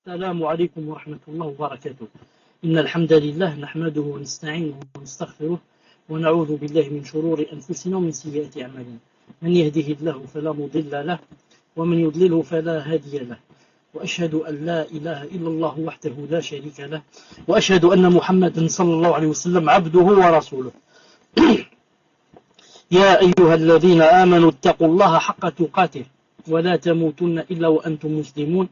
السلام عليكم ورحمة الله وبركاته. إن الحمد لله نحمده ونستعينه ونستغفره ونعوذ بالله من شرور أنفسنا ومن سيئات أعمالنا. من يهده الله فلا مضل له ومن يضلله فلا هادي له. وأشهد أن لا إله إلا الله وحده لا شريك له وأشهد أن محمدا صلى الله عليه وسلم عبده ورسوله. يا أيها الذين آمنوا اتقوا الله حق تقاته ولا تموتن إلا وأنتم مسلمون.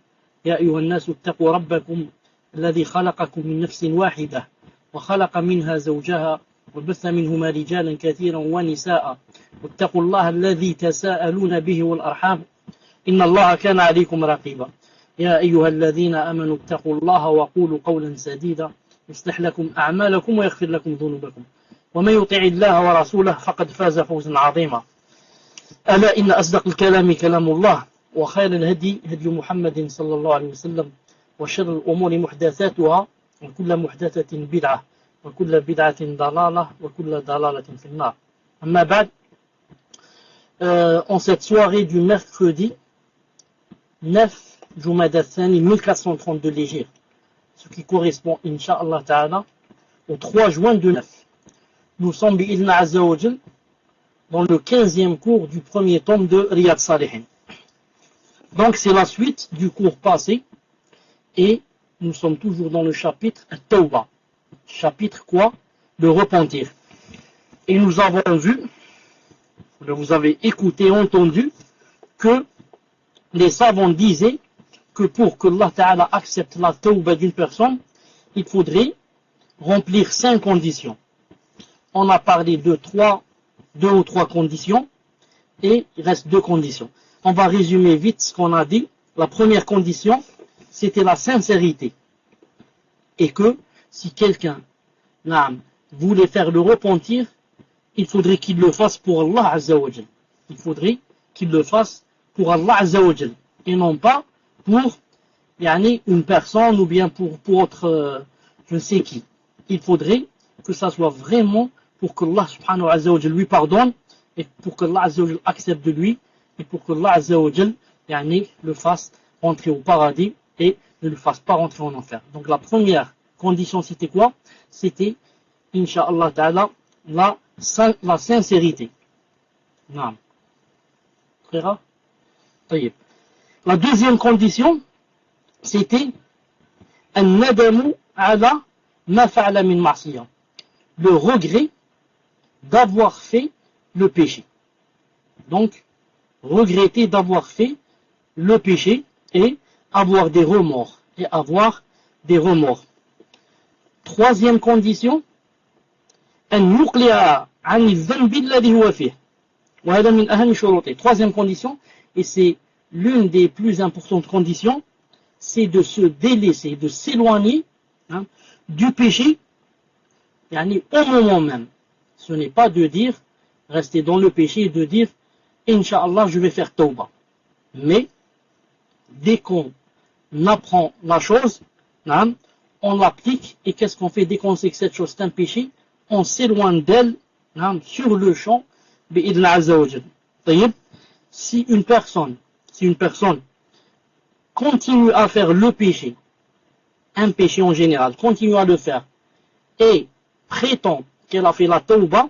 يا أيها الناس اتقوا ربكم الذي خلقكم من نفس واحدة وخلق منها زوجها وبث منهما رجالا كثيرا ونساء واتقوا الله الذي تساءلون به والأرحام إن الله كان عليكم رقيبا. يا أيها الذين آمنوا اتقوا الله وقولوا قولا سديدا يصلح لكم أعمالكم ويغفر لكم ذنوبكم ومن يطع الله ورسوله فقد فاز فوزا عظيما. ألا إن أصدق الكلام كلام الله وخير الهدي هدي محمد صلى الله عليه وسلم وشر الأمور محدثاتها وكل محدثة بدعة وكل بدعة ضلالة وكل ضلالة في النار. أما بعد, en cette soirée du mercredi 9 Jumada Thani 1432 l'Hégire, ce qui correspond, Inch'Allah Ta'ala, au 3 juin de 9. Nous sommes, bi'idna Azza wa Jal, dans le 15e cours du premier tome de Riyad Salihin. Donc c'est la suite du cours passé et nous sommes toujours dans le chapitre Tawba. Chapitre quoi? Le repentir. Et nous avons vu, vous avez écouté, entendu, que les savants disaient que pour que Allah Ta'ala accepte la Tawba d'une personne, il faudrait remplir 5 conditions. On a parlé de 2 ou 3 conditions et il reste 2 conditions. On va résumer vite ce qu'on a dit. La première condition, c'était la sincérité. Et que si quelqu'un voulait faire le repentir, il faudrait qu'il le fasse pour Allah Azza wa Jal. Il faudrait qu'il le fasse pour Allah Azza wa Jal. Et non pas pour une personne ou bien pour autre, je ne sais qui. Il faudrait que ça soit vraiment pour que Allah subhanahu wa ta'ala lui pardonne et pour que Allah Azza wa Jal accepte de lui et pour que Allah Azza wa Jal le fasse rentrer au paradis et ne le fasse pas rentrer en enfer. Donc la première condition c'était quoi? C'était Inch'Allah Ta'ala la sincérité. Naam. Frère? Taïb. La deuxième condition c'était an-nadamu ala ma fa'ala min ma'siyah, le regret d'avoir fait le péché. Donc regretter d'avoir fait le péché et avoir des remords. Troisième condition, troisième condition, et c'est l'une des plus importantes conditions, c'est de se délaisser, de s'éloigner du péché au moment même. Ce n'est pas de dire, rester dans le péché et de dire Inch'Allah, je vais faire tawba. Mais, dès qu'on apprend la chose, on l'applique, et qu'est-ce qu'on fait dès qu'on sait que cette chose est un péché? On s'éloigne d'elle, sur le champ, bi'idna Azza wa Jal. Si une personne continue à faire le péché, un péché en général, continue à le faire, et prétend qu'elle a fait la tawba,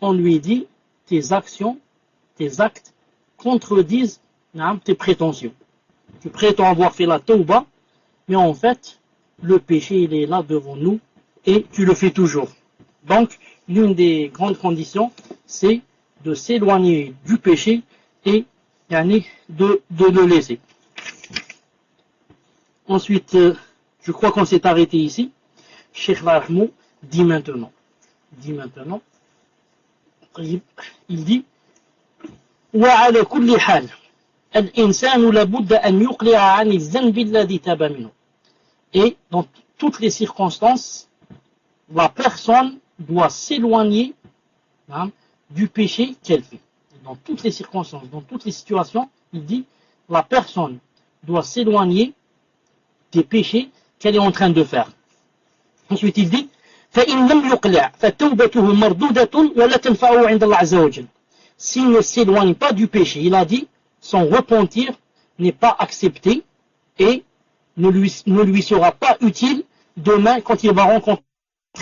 on lui dit, tes actes contredisent tes prétentions. Tu prétends avoir fait la tawba, mais en fait, le péché il est là devant nous et tu le fais toujours. Donc, l'une des grandes conditions, c'est de s'éloigner du péché et de le laisser. Ensuite, je crois qu'on s'est arrêté ici. Cheikh Rahmou dit maintenant, il dit وعلى كل حال الإنسان لابد أن يقلع عن الذنب الذي تاب منه. Et dans toutes les circonstances, la personne doit s'éloigner du péché qu'elle fait. Dans toutes les circonstances, dans toutes les situations, il dit la personne doit s'éloigner des péchés qu'elle est en train de faire. Ensuite il dit فإن لم يقلع فتوبته مردودة ولا تنفعه عند الله عز وجل. S'il ne s'éloigne pas du péché, il a dit, son repentir n'est pas accepté et ne lui sera pas utile demain quand il va rencontrer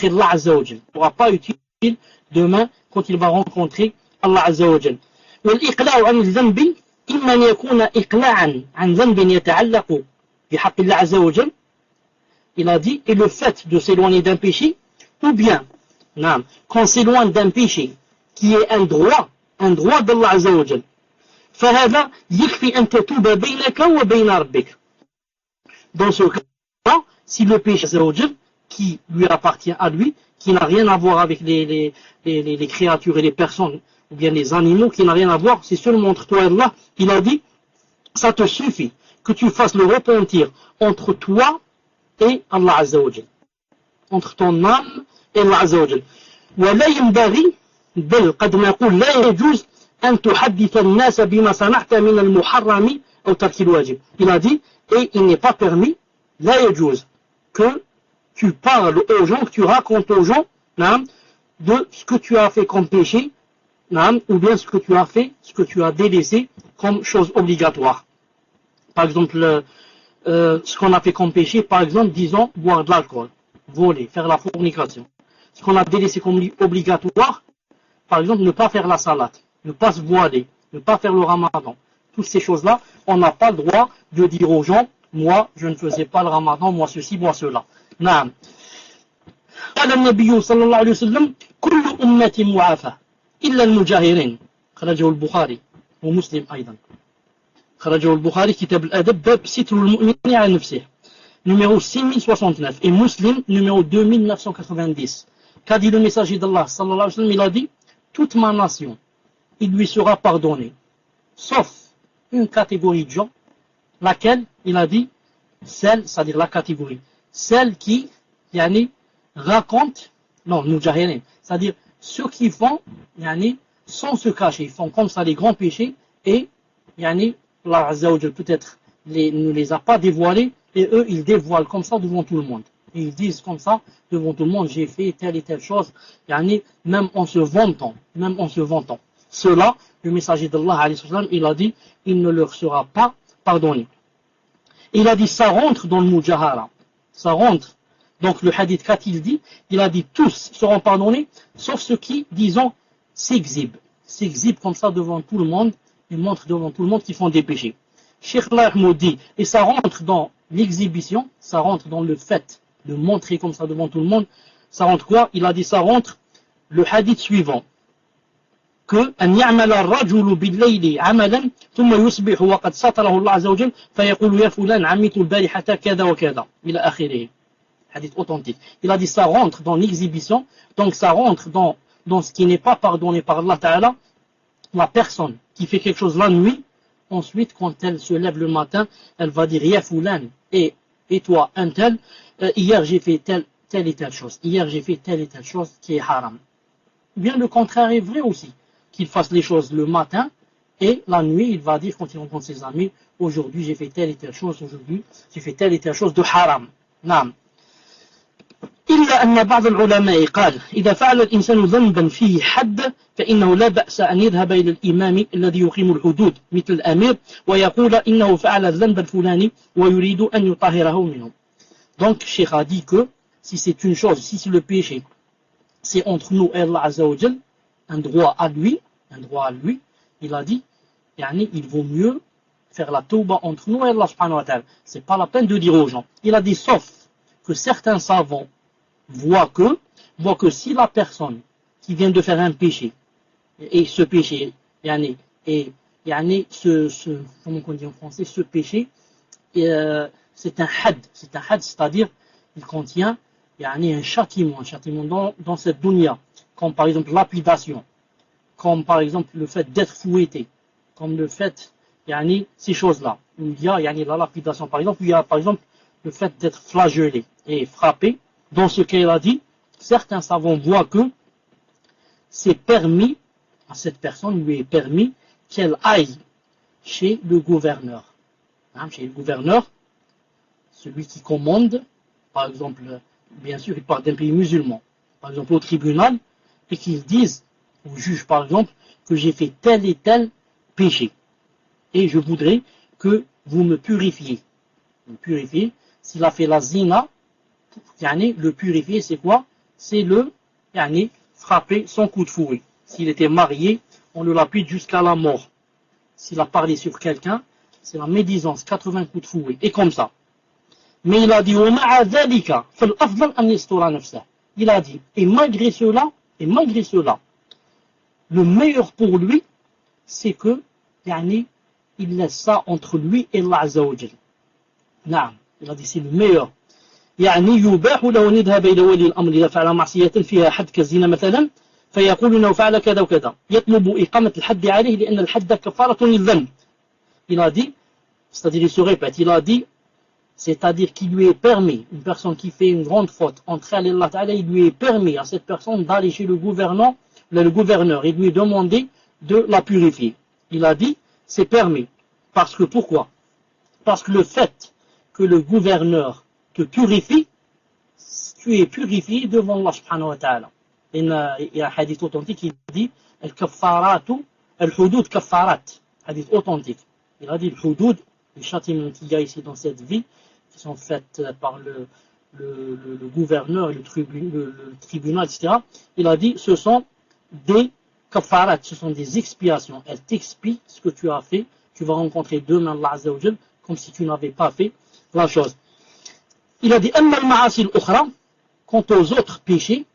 Allah Azza wa Jal. Ne sera pas utile demain quand il va rencontrer Allah Azza wa Jal. والإقلاع عن الذنب إما أن يكون إقلاعا عن ذنب يتعلق بحق الله عز وجل. Il a dit, et le fait de s'éloigner d'un péché, ou bien, qu'on s'éloigne d'un péché qui est un droit d'Allah Azza wa Jal. فهذا يكفي أن تتوب بينك وبين ربك. Dans ce cas, si le péché Azza wa Jal, qui lui appartient à lui, qui n'a rien à voir avec les créatures et les personnes, ou bien les animaux, qui n'a rien à voir, c'est seulement entre toi et Allah. Il a dit, ça te suffit que tu fasses le repentir entre toi et Allah Azza wa Jal, entre ton âme et Allah Azza wa Jal. ولا ينبغي بل قد نقول لا يجوز أن تحدث الناس بما صنعت من المحرم أو ترك الواجب. Il a dit, et il n'est pas permis, لا يجوز, que tu parles aux gens, que tu racontes aux gens, de ce que tu as fait comme péché, ou bien ce que tu as fait, ce que tu as délaissé comme chose obligatoire. Par exemple, ce qu'on a fait comme péché, par exemple, disons, boire de l'alcool, voler, faire la fornication. Ce qu'on a délaissé comme obligatoire, par exemple, ne pas faire la salade, ne pas se voiler, ne pas faire le ramadan. Toutes ces choses-là, on n'a pas le droit de dire aux gens, moi, je ne faisais pas le ramadan, moi ceci, moi cela. نعم. قال النبي صلى الله عليه وسلم كل أمتي معافى إلا المجاهرين. خرجه البخاري ومسلم أيضا. خرجه البخاري كتاب الأدب باب ستر المؤمن على نفسه. Numéro 6069 et Muslim numéro 2990. Qu'a dit le messager d'Allah sallallahu alayhi wa sallam? Il a dit, toute ma nation, il lui sera pardonné, sauf une catégorie de gens, laquelle, il a dit, celle, c'est-à-dire la catégorie, celle qui, raconte, non, mujahirin, c'est-à-dire ceux qui font, sans se cacher, ils font comme ça les grands péchés, et, Allah Azza wa Jal peut-être ne les a pas dévoilés, et eux, ils dévoilent comme ça devant tout le monde. Et ils disent comme ça, devant tout le monde, j'ai fait telle et telle chose, même en se vantant. Cela, le messager d'Allah, il a dit, il ne leur sera pas pardonné. Il a dit, ça rentre dans le mujahara. Ça rentre. Donc le hadith, qu'a-t-il dit? Il a dit, tous seront pardonnés, sauf ceux qui, disons, s'exhibent comme ça devant tout le monde, ils montrent devant tout le monde qu'ils font des péchés. Cheikh Lahmoud dit, et ça rentre dans l'exhibition, ça rentre dans le fait de montrer comme ça devant tout le monde, ça rentre quoi? Il a dit, ça rentre le hadith suivant, que أن يعمل الرجل بالليل عملا ثم يصبح وقد سطره الله عز وجل فيقول يا فلان عملت البارحة كذا وكذا إلى آخره. Hadith authentique. Il a dit, ça rentre dans l'exhibition, donc ça rentre dans ce qui n'est pas pardonné par Allah Ta'ala. La personne qui fait quelque chose la nuit, ensuite, quand elle se lève le matin, elle va dire, ya fulan, et toi, un tel, hier j'ai fait telle et telle chose. Hier j'ai fait telle et telle chose qui est haram. Bien le contraire est vrai aussi. Qu'il fasse les choses le matin, et la nuit, il va dire, quand il rencontre ses amis, aujourd'hui j'ai fait telle et telle chose, aujourd'hui j'ai fait telle et telle chose de haram. Naam. إلا أن بعض العلماء قال إذا فعل الإنسان ذنبا فيه حد فإنه لا بأس أن يذهب إلى الإمام الذي يقيم الحدود مثل الأمير ويقول إنه فعل الذنب الفلاني ويريد أن يطهره منه. Donc, Cheikh a dit que si c'est une chose, si c'est le péché, c'est entre nous et Allah Azza wa Jal, un droit à lui, il a dit, il vaut mieux faire la tauba entre nous et Allah subhanahu wa ta'ala. C'est pas la peine de dire aux gens. Il a dit, sauf que certains savants voient que si la personne qui vient de faire un péché, et ce péché, comment on dit en français, ce péché, c'est un had, c'est-à-dire, il contient, un châtiment dans cette dunya, comme par exemple lapidation, comme par exemple le fait d'être fouetté, comme le fait, ces choses-là, où il y a, la lapidation par exemple, où il y a par exemple le fait d'être flagellé et frappé. Dans ce cas, il a dit, certains savants voient que c'est permis, à cette personne lui est permis qu'elle aille chez le gouverneur. Chez le gouverneur, celui qui commande, par exemple, bien sûr, il part d'un pays musulman, par exemple au tribunal, et qu'ils disent au juge, par exemple, que j'ai fait tel et tel péché. Et je voudrais que vous me purifiez. Le purifier. S'il a fait la zina, le purifier, c'est quoi? C'est le frapper son coup de fouet. S'il était marié, on le lapide jusqu'à la mort. S'il a parlé sur quelqu'un, c'est la médisance, 80 coups de fouet, et comme ça. Mais il a dit, il a dit, et malgré cela, le meilleur pour lui, c'est que, il laisse ça entre lui et Allah Azza wa Jal. نعم, il a dit, c'est le meilleur. يباح له أن يذهب إلى ولي الأمر إذا فعل معصية فيها حد كالزنا مثلا فيقول إنه فعل كذا وكذا يطلب إقامة الحد عليه لأن الحد كفارة للذنب. Il a dit, c'est-à-dire il se répète, il a dit, c'est-à-dire qu'il lui est permis, une personne qui fait une grande faute entre elle et Allah Ta'ala, il lui est permis à cette personne d'aller chez le gouverneur et lui demander de la purifier. Il a dit, c'est permis. Parce que pourquoi? Parce que le fait que le gouverneur te purifie, tu es purifié devant Allah subhanahu wa ta'ala. Il y a un hadith authentique qui dit al-hudud kaffarat. Hadith authentique. Il a dit al-hudud, les châtiments qu'il y a ici dans cette vie, qui sont faites par le gouverneur, le tribunal, etc. Il a dit, ce sont des kaffarat, ce sont des expiations. Elles t'expient ce que tu as fait. Tu vas rencontrer demain Allah Azza wa Jal comme si tu n'avais pas fait la chose. Il a dit, quant aux autres péchés,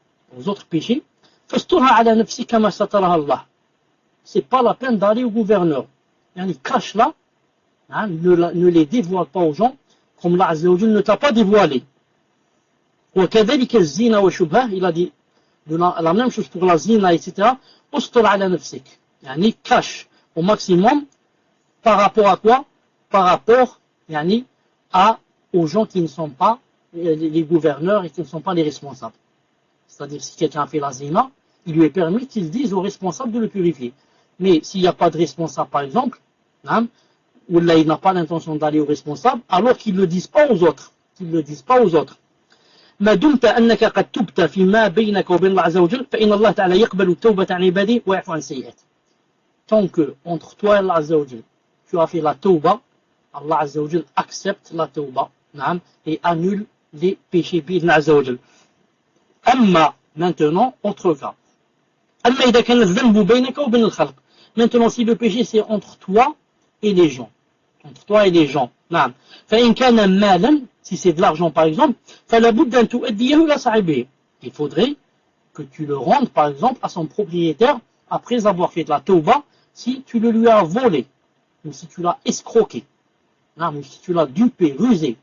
c'est pas la peine d'aller au gouverneur. Cache-la, ne les dévoile pas aux gens, comme Allah Azza wa Jal ne t'a pas dévoilé. Il a dit la même chose pour la zina, etc. Cache au maximum par rapport à quoi? Par rapport aux gens qui ne sont pas les gouverneurs et qui ne sont pas les responsables. C'est-à-dire, si quelqu'un a fait la zina, il lui est permis qu'ils disent aux responsables de le purifier. Mais s'il n'y a pas de responsable, par exemple, ou là il n'a pas l'intention d'aller aux responsables, alors qu'ils ne le disent pas aux autres. ما دمت أنك قد تبت فيما بينك وبين الله عز وجل فإن الله تعالى يقبل التوبة عن عباده ويعفو عن السيئات. Tant que entre toi et Allah Azza wa Jal, tu as fait la tauba, Allah Azza wa Jal accepte la tauba et annule les péchés بإذن عز وجل. أما maintenant, autre cas. أما إذا كان الذنب بينك وبين الخلق. Maintenant, si le péché c'est entre toi et les gens. نعم. فإن كان مالا, si c'est de l'argent par exemple, فلا بد أن تؤديه إلى صاحبه. Il faudrait que tu le rendes par exemple à son propriétaire après avoir fait de la tauba, si tu le lui as volé, ou si tu l'as escroqué, ou si tu l'as dupé, rusé.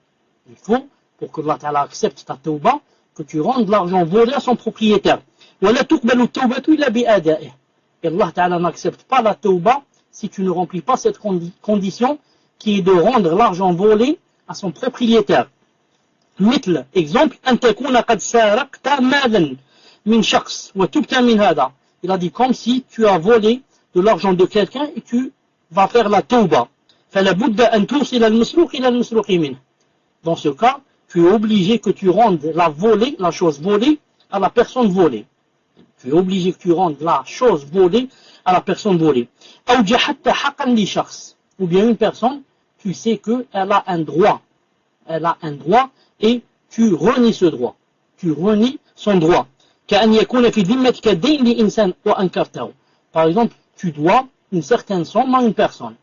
Il faut, pour que Allah Ta'ala accepte ta tauba, que tu rendes l'argent volé à son propriétaire. ولا تقبل التوبة إلا بأدائه. Et Allah Ta'ala n'accepte pas la tauba si tu ne remplis pas cette condition qui est de rendre l'argent volé à son propriétaire. مثل exemple أن تكون قد سرقت مالا من شخص وتبت من هذا. Il a dit comme si tu as volé de l'argent de quelqu'un et tu vas faire la tauba. فلا بد أن توصل المسروق إلى المسروق منه. Dans ce cas, tu es obligé que tu rendes la chose volée à la personne volée. Tu es obligé que tu rendes la chose volée à la personne volée. أو جحدت حقا لشخص. Ou bien une personne, tu sais qu'elle a un droit. Et tu renies ce droit. Tu renies son droit. كأن يكون في ذمتك دين لإنسان وأنكرته. Par exemple, tu dois une certaine somme à une personne.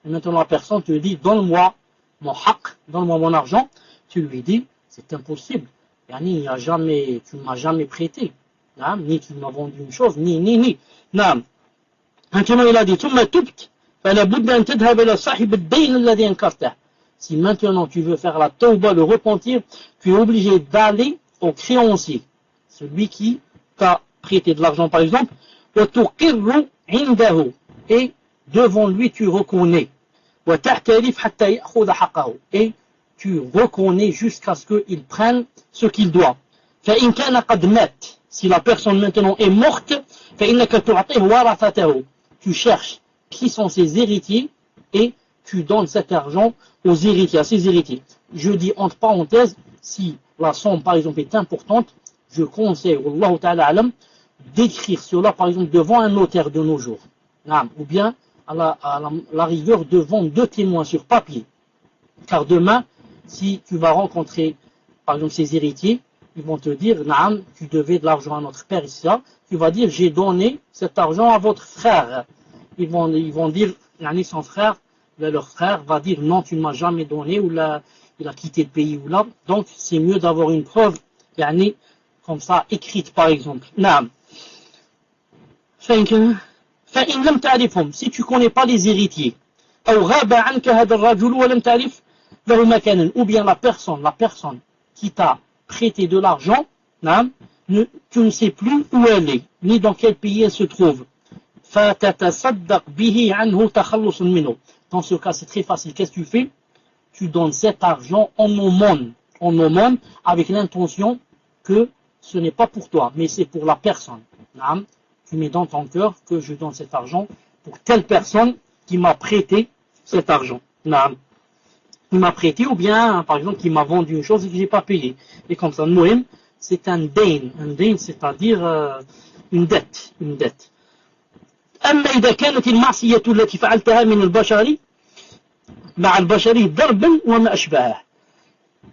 Et maintenant la personne te dit, donne-moi mon haq, donne-moi mon argent. Tu lui dis, c'est impossible. Tu ne m'as jamais prêté. Ni tu m'as vendu une chose, ni. Maintenant il a dit, ثم تبت فلا بد أن تذهب إلى صاحب الدين الذي أنكرته. Si maintenant tu veux faire la tauba, le repentir, tu es obligé d'aller au créancier, celui qui t'a prêté de l'argent par exemple, وتقر عنده, et devant lui tu reconnais, وتعترف حتى يأخذ حقه, et tu reconnais jusqu'à ce qu'il prenne ce qu'il doit. فإن كان قد مات, si la personne maintenant est morte, فإنك تعطيه ورثته, tu cherches qui sont ses héritiers et tu donnes cet argent aux héritiers, à ses héritiers. Je dis entre parenthèses, si la somme par exemple est importante, je conseille, Wallahu ta'ala alam, d'écrire cela par exemple devant un notaire de nos jours. Ou bien à la rigueur devant 2 témoins sur papier. Car demain, si tu vas rencontrer, par exemple, ses héritiers, ils vont te dire, Naam, tu devais de l'argent à notre père, etc. Tu vas dire, j'ai donné cet argent à votre frère. Ils vont dire, son frère, leur frère va dire, non, tu ne m'as jamais donné, ou là, il a quitté le pays, ou là. Donc, c'est mieux d'avoir une preuve, comme ça, écrite, par exemple. Naam. فإن لم تعرفهم, si tu connais pas les héritiers, أو غاب عنك هذا الرجل ولم تعرف له مكانا, ou bien la personne qui t'a prêté de l'argent, tu ne sais plus où elle est, ni dans quel pays elle se trouve. فَتَتَصَدَّقْ بِهِ عَنْهُ تَخَلُّصٌ مِنْهُ. Dans ce cas, c'est très facile. Qu'est-ce que tu fais? Tu donnes cet argent en aumône, avec l'intention que ce n'est pas pour toi, mais c'est pour la personne. Tu mets dans ton cœur que je donne cet argent pour telle personne qui m'a prêté cet argent. Qui m'a prêté, ou bien, par exemple, qui m'a vendu une chose et que je n'ai pas payé. Et comme ça, Mohim, c'est un dain, c'est-à-dire une dette. أما إذا كانت المعصية التي فعلتها من البشر مع البشر ضربا وما أشبهه.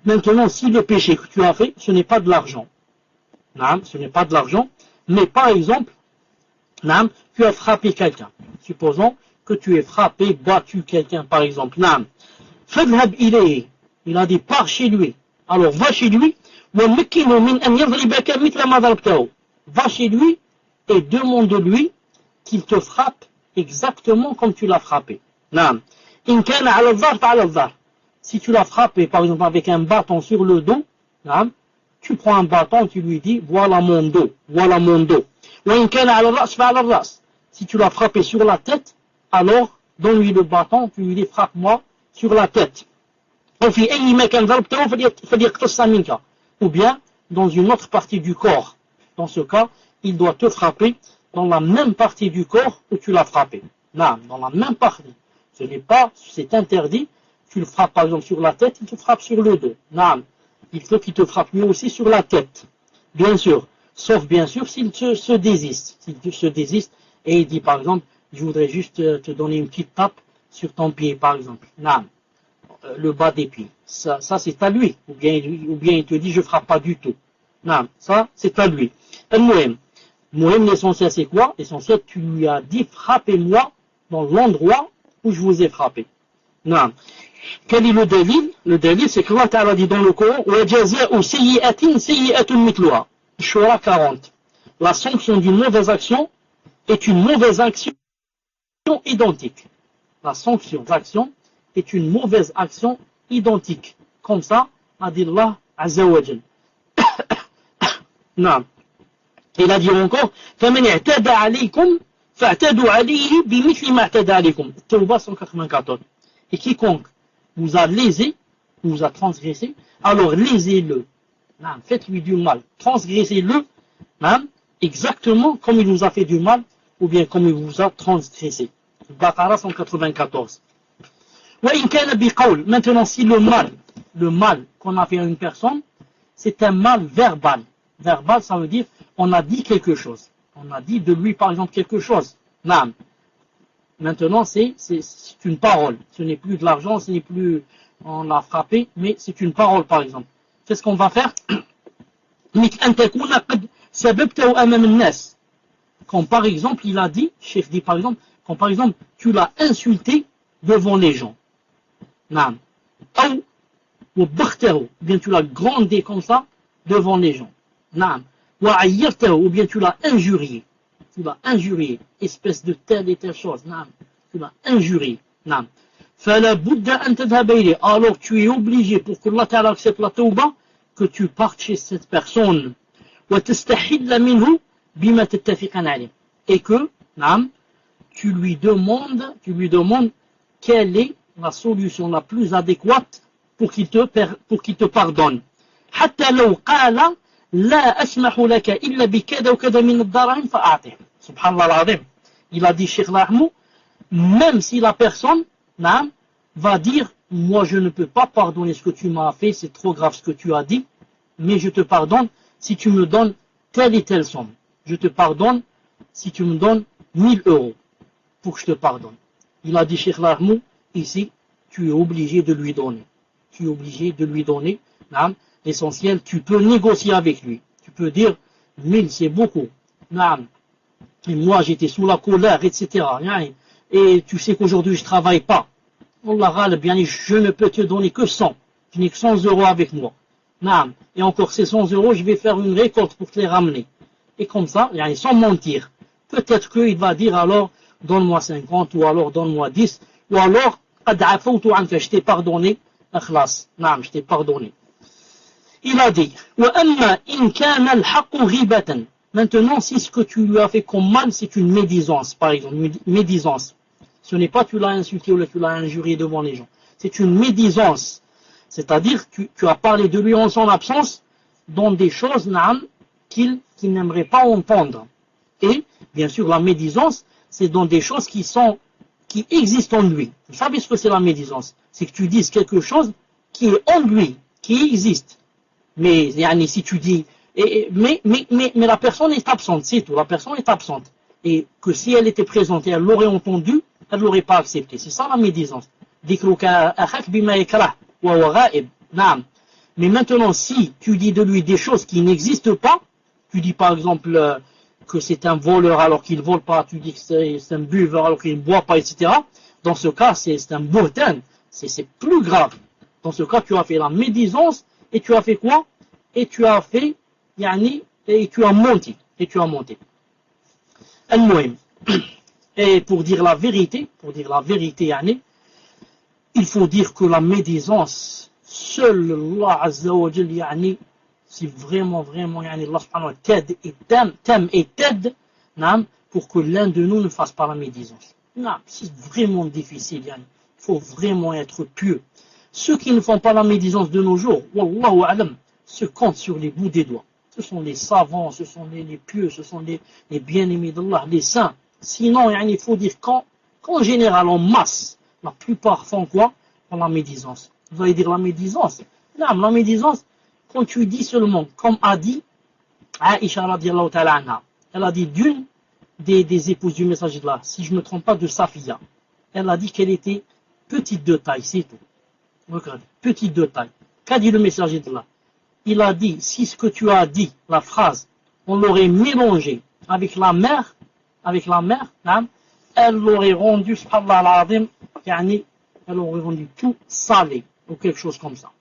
Maintenant, si le péché que tu as fait, ce n'est pas de l'argent, ce n'est pas de l'argent, mais par exemple, tu as frappé quelqu'un. Supposons que tu aies frappé, battu quelqu'un, par exemple. فاذهب إليه. Il a dit, pars chez lui. Alors, va chez lui. ومكنه من أن يضربك مثل ما ضربته. Va chez lui et demande de lui qu'il te frappe exactement comme tu l'as frappé. إن كان على الظهر فعلى الظهر. Si tu l'as frappé, par exemple, avec un bâton sur le dos, tu prends un bâton, tu lui dis, voilà mon dos. وإن كان على الرأس فعلى الرأس. Si tu l'as frappé sur la tête, alors donne-lui le bâton, tu lui dis, frappe-moi sur la tête. وفي أي مكان ضربته فليقتص منك. Ou bien dans une autre partie du corps. Dans ce cas, il doit te frapper dans la même partie du corps où tu l'as frappé. Dans la même partie. C'est interdit. Tu le frappes par exemple sur la tête, il te frappe sur le dos. Il faut qu'il te frappe lui aussi sur la tête. Bien sûr. Sauf bien sûr s'il se désiste. S'il se désiste et il dit par exemple, je voudrais juste te donner une petite tape sur ton pied par exemple. Le bas des pieds. Ça c'est à lui. Ou bien il te dit, je frappe pas du tout. Ça c'est à lui. Mohim, l'essentiel c'est quoi? L'essentiel, tu lui as dit, frappez-moi dans l'endroit où je vous ai frappé. Quel est le délit? Le délit, c'est que Allah Ta'ala dit dans le Coran, وَجَزَاءُ سَيِّئَةٍ سَيِّئَةٌ مِثْلُهَا. Shura 40. La sanction d'une mauvaise action est une mauvaise action identique. La sanction d'action est une mauvaise action identique. Comme ça, a dit Allah Azza wa Jal. Il a dit encore, فَمَنْ اعْتَدَى عَلَيْكُمْ فَاعْتَدُوا عَلَيْهِ بِمِثْلِ مَا اعْتَدَى عَلَيْكُمْ. Tawbah 194. Et quiconque vous a lésé, vous a transgressé, alors lésez-le. Faites-lui du mal. Transgressez-le, exactement comme il vous a fait du mal, ou bien comme il vous a transgressé. Baqara 194. وَإِنْ كَانَ بِقَوْلٍ. Maintenant, si le mal qu'on a fait à une personne, c'est un mal verbal. Verbal, ça veut dire, on a dit quelque chose. On a dit de lui, par exemple, quelque chose. Maintenant, c'est une parole. Ce n'est plus de l'argent, ce n'est plus, on l'a frappé, mais c'est une parole, par exemple. Qu'est-ce qu'on va faire? Quand, par exemple, il a dit, Cheikh dit, par exemple, quand, par exemple, tu l'as insulté devant les gens. Ou bien tu l'as grondé comme ça devant les gens. Ou bien tu l'as injurié. Espèce de telle et telle chose. Tu l'as injurié. Alors tu es obligé, pour que Allah Ta'ala accepte la tawbah, que tu partes chez cette personne. Et que tu lui demandes quelle est la solution la plus adéquate pour qu'il te pardonne. حتى لو قال لا أسمح لك إلا بكذا وكذا من الدراهم فأعطه. Subhanallah al-Azim. Il a dit Cheikh Lahmou, même si la personne va dire, moi je ne peux pas pardonner ce que tu m'as fait, c'est trop grave ce que tu as dit, mais je te pardonne si tu me donnes telle et telle somme. Je te pardonne si tu me donnes 1000 € pour que je te pardonne. Il a dit Cheikh Lahmou, ici, tu es obligé de lui donner. tu es obligé de lui donner. L'essentiel, tu peux négocier avec lui. Tu peux dire 1000 c'est beaucoup. Et moi j'étais sous la colère, etc. Et tu sais qu'aujourd'hui je ne travaille pas. Allah bien, je ne peux te donner que 100. Je n'ai que 100 euros avec moi. Et encore ces 100 euros, je vais faire une récolte pour te les ramener. Et comme ça, sans mentir. Peut-être qu'il va dire alors, donne-moi 50, ou alors donne-moi 10, ou alors, je t'ai pardonné, je t'ai pardonné. Il a dit, maintenant, si ce que tu lui as fait comme mal, c'est une médisance, par exemple, une médisance. Ce n'est pas tu l'as insulté ou tu l'as injurié devant les gens. C'est une médisance. C'est-à-dire, tu as parlé de lui en son absence dans des choses qu'il n'aimerait pas entendre. Et, bien sûr, la médisance, c'est dans des choses qui existent en lui. Vous savez ce que c'est la médisance? C'est que tu dises quelque chose qui est en lui, qui existe. Mais, si tu dis, mais la personne est absente, c'est tout, la personne est absente. Et que si elle était présente et elle l'aurait entendu, elle ne l'aurait pas accepté. C'est ça la médisance. Mais maintenant, si tu dis de lui des choses qui n'existent pas, tu dis par exemple que c'est un voleur alors qu'il ne vole pas, tu dis que c'est un buveur alors qu'il ne boit pas, etc. Dans ce cas, c'est un bouhtan, c'est plus grave. Dans ce cas, tu as fait la médisance et tu as fait quoi? Et tu as fait, et tu as monté. Al-Muhim. Et pour dire la vérité, il faut dire que la médisance, seul Allah Azza wa Jal, si vraiment, Allah subhanahu wa ta'ala t'aime et t'aide, pour que l'un de nous ne fasse pas la médisance. C'est vraiment difficile, il faut vraiment être pieux. Ceux qui ne font pas la médisance de nos jours, wallahu alam, se comptent sur les bouts des doigts. Ce sont les savants, ce sont les pieux, ce sont les bien-aimés d'Allah, les saints. Sinon, il faut dire qu'en général, en masse, la plupart font quoi? Font la médisance. Vous allez dire la médisance? Non, la médisance, quand tu dis seulement, comme a dit Aïcha radiallahu ta'ala anha, elle a dit d'une des épouses du messager de Allah, si je ne me trompe pas, de Safiya, elle a dit qu'elle était petite de taille, c'est tout. Regardez, petite de taille. Qu'a dit le messager de Allah? Il a dit, si ce que tu as dit, la phrase, on l'aurait mélangé avec la mer, elle l'aurait rendu, subhanallah al-azim, elle aurait rendu tout salé, ou quelque chose comme ça.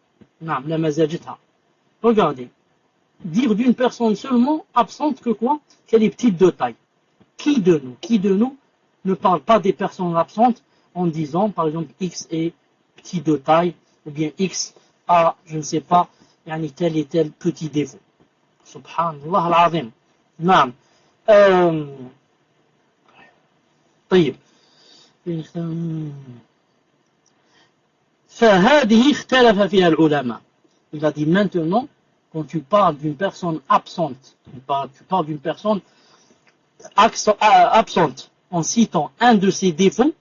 La mazajitha. Regardez, dire d'une personne seulement absente que quoi? Qu'elle est petite de taille. Qui de nous ne parle pas des personnes absentes en disant, par exemple, X est petit de taille, ou bien X a, je ne sais pas, tel et tel petit défaut. Subhanallah al-azim. Naam. طيب. فهذه اختلف فيها العلماء. Il a dit maintenant, quand tu parles d'une personne absente, tu parles d'une personne absente en citant un de ses défauts,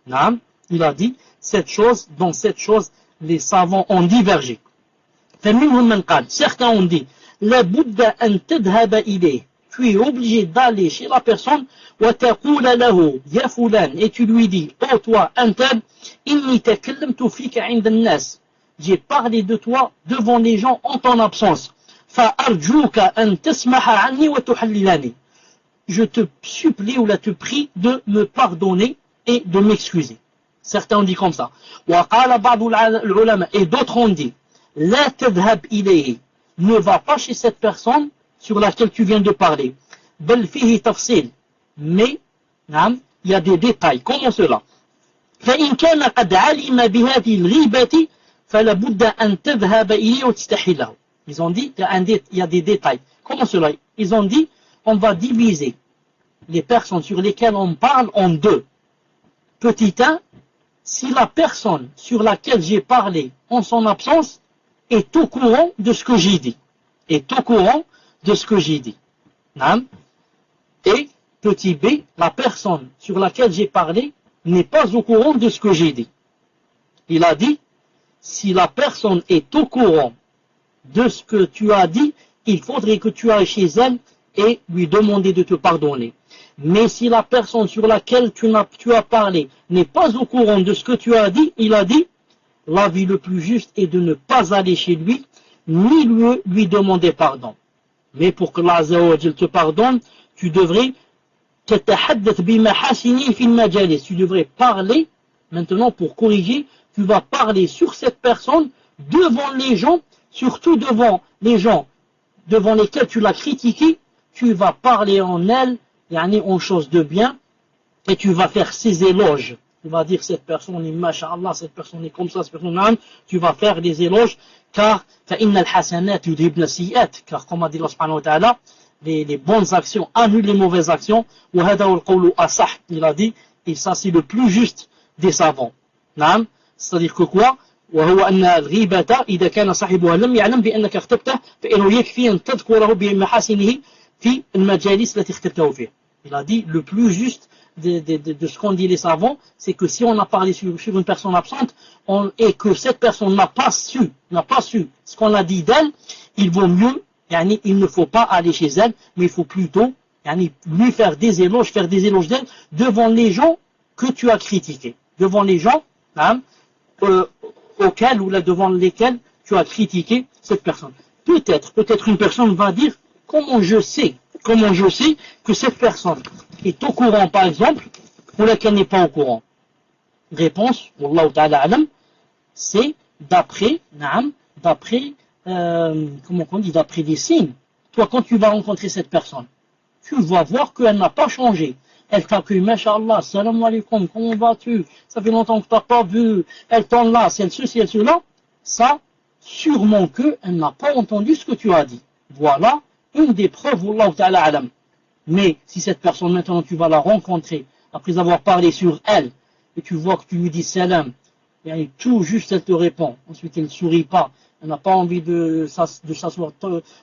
il a dit, dans cette chose, les savants ont divergé. Certains ont dit, la budda an tadhhaba ilayh, tu es obligé d'aller chez la personne, wa taqula lahu ya fulan, et tu lui dis, oh toi, antab, inni takallamtu fika 'inda an-nas, j'ai parlé de toi devant les gens en ton absence. Fa arjuka an tasmaha 'anni wa tuhallilani, je te supplie ou là te prie de me pardonner et de m'excuser. Certains ont dit comme ça. Wa qala ba'd al-ulama, et d'autres ont dit, la tadhhab ilayhi, ne va pas chez cette personne sur laquelle tu viens de parler. Bal fihi tafsil, mais il y a des détails. Comment cela? فإن كان قد علم بهذه الغيبة فلا بد أن تذهب إليه وتستحي له. Ils ont dit, il y a des détails. Comment cela? Ils ont dit, on va diviser les personnes sur lesquelles on parle en deux. Petit 1, si la personne sur laquelle j'ai parlé en son absence est au courant de ce que j'ai dit. Et petit b, la personne sur laquelle j'ai parlé n'est pas au courant de ce que j'ai dit. Il a dit, si la personne est au courant de ce que tu as dit, il faudrait que tu ailles chez elle et lui demander de te pardonner. Mais si la personne sur laquelle tu as parlé n'est pas au courant de ce que tu as dit, il a dit, l'avis le plus juste est de ne pas aller chez lui, ni lui demander pardon. Mais pour que Allah Azza wa Jal te pardonne, tu devrais tu devrais parler, maintenant pour corriger, tu vas parler sur cette personne devant les gens, surtout devant les gens devant lesquels tu l'as critiqué, tu vas parler en elle, en chose de bien, et tu vas faire ses éloges. Tu vas dire cette personne est masha'Allah, cette personne est comme ça, cette personne est, tu vas faire des éloges, car car comme a dit Allah subhanahu wa ta'ala, les bonnes actions annulent les mauvaises actions, il a dit, et ça c'est le plus juste des savants. C'est-à-dire que quoi? وهو أن الغيبة إذا كان صاحبها لم يعلم بأنك اغتبته فإنه يكفي أن تذكره بمحاسنه في المجالس التي اغتبته فيها. Il a dit le plus juste de ce qu'ont dit les savants, c'est que si on a parlé sur une personne absente et que cette personne n'a pas su ce qu'on a dit d'elle, il vaut mieux, il ne faut pas aller chez elle, mais il faut plutôt lui faire des éloges d'elle devant les gens que tu as critiqués, devant les gens auxquels ou là devant lesquels tu as critiqué cette personne. Peut-être une personne va dire comment je sais que cette personne est au courant par exemple ou laquelle n'est pas au courant. Réponse, Wallahu ta'ala alam, c'est d'après des signes. Toi quand tu vas rencontrer cette personne, tu vas voir qu'elle n'a pas changé. Elle t'accueille, masha'Allah, salam alaikum, comment vas-tu? Ça fait longtemps que tu n'as pas vu, elle t'enlace, elle ceci, elle cela. Ça, sûrement qu'elle n'a pas entendu ce que tu as dit. Voilà une des preuves, Wallahu ta'ala alam. Mais si cette personne, maintenant, tu vas la rencontrer, après avoir parlé sur elle, et tu vois que tu lui dis salam, et tout juste elle te répond, ensuite elle ne sourit pas, elle n'a pas envie de s'asseoir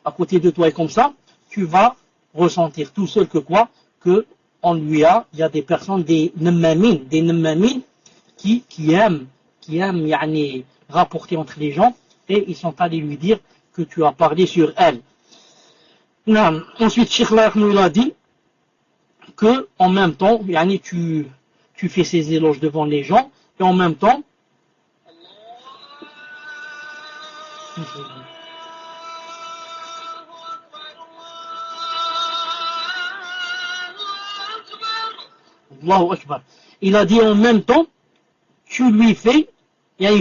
à côté de toi et comme ça, tu vas ressentir tout seul que quoi? Que il y a des personnes, des nammamines qui aiment rapporter entre les gens et ils sont allés lui dire que tu as parlé sur elle. Ensuite, Cheikh Lahmoud il a dit que en même temps, tu fais ces éloges devant les gens et en même temps, Allahu Akbar. Il a dit en même temps, tu lui fais,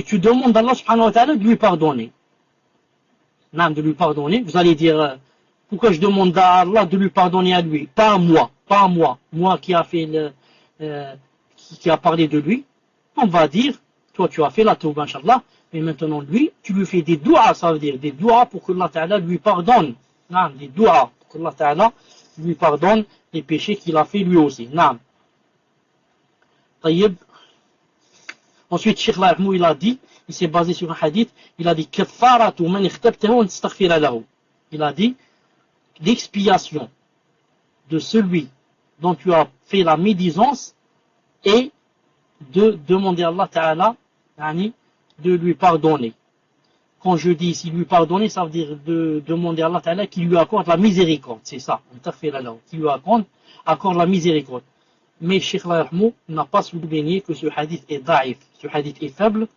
tu demandes à Allah subhanahu wa ta'ala de lui pardonner. De lui pardonner. Vous allez dire, pourquoi je demande à Allah de lui pardonner à lui? Pas à moi. Moi qui a fait qui a parlé de lui. On va dire, toi tu as fait la tawba, inshallah, mais maintenant lui, tu lui fais des doigts, ça veut dire des doigts pour que Allah ta'ala lui pardonne. Des doigts pour que Allah ta'ala lui pardonne les péchés qu'il a fait lui aussi. طيب. Ensuite, Cheikh Lahmoud il a dit, il s'est basé sur un hadith, il a dit kafaratu man ikhtabtahu an tastaghfira lahu. Il a dit l'expiation de celui dont tu as fait la médisance et de demander à Allah Ta'ala de lui pardonner. Quand je dis ici lui pardonner, ça veut dire de demander à Allah Ta'ala qu'il lui accorde la miséricorde, c'est ça, qui lui accorde la miséricorde. Mais Cheikh Lahmoud n'a pas souligné que ce hadith est daif, ce hadith est faible.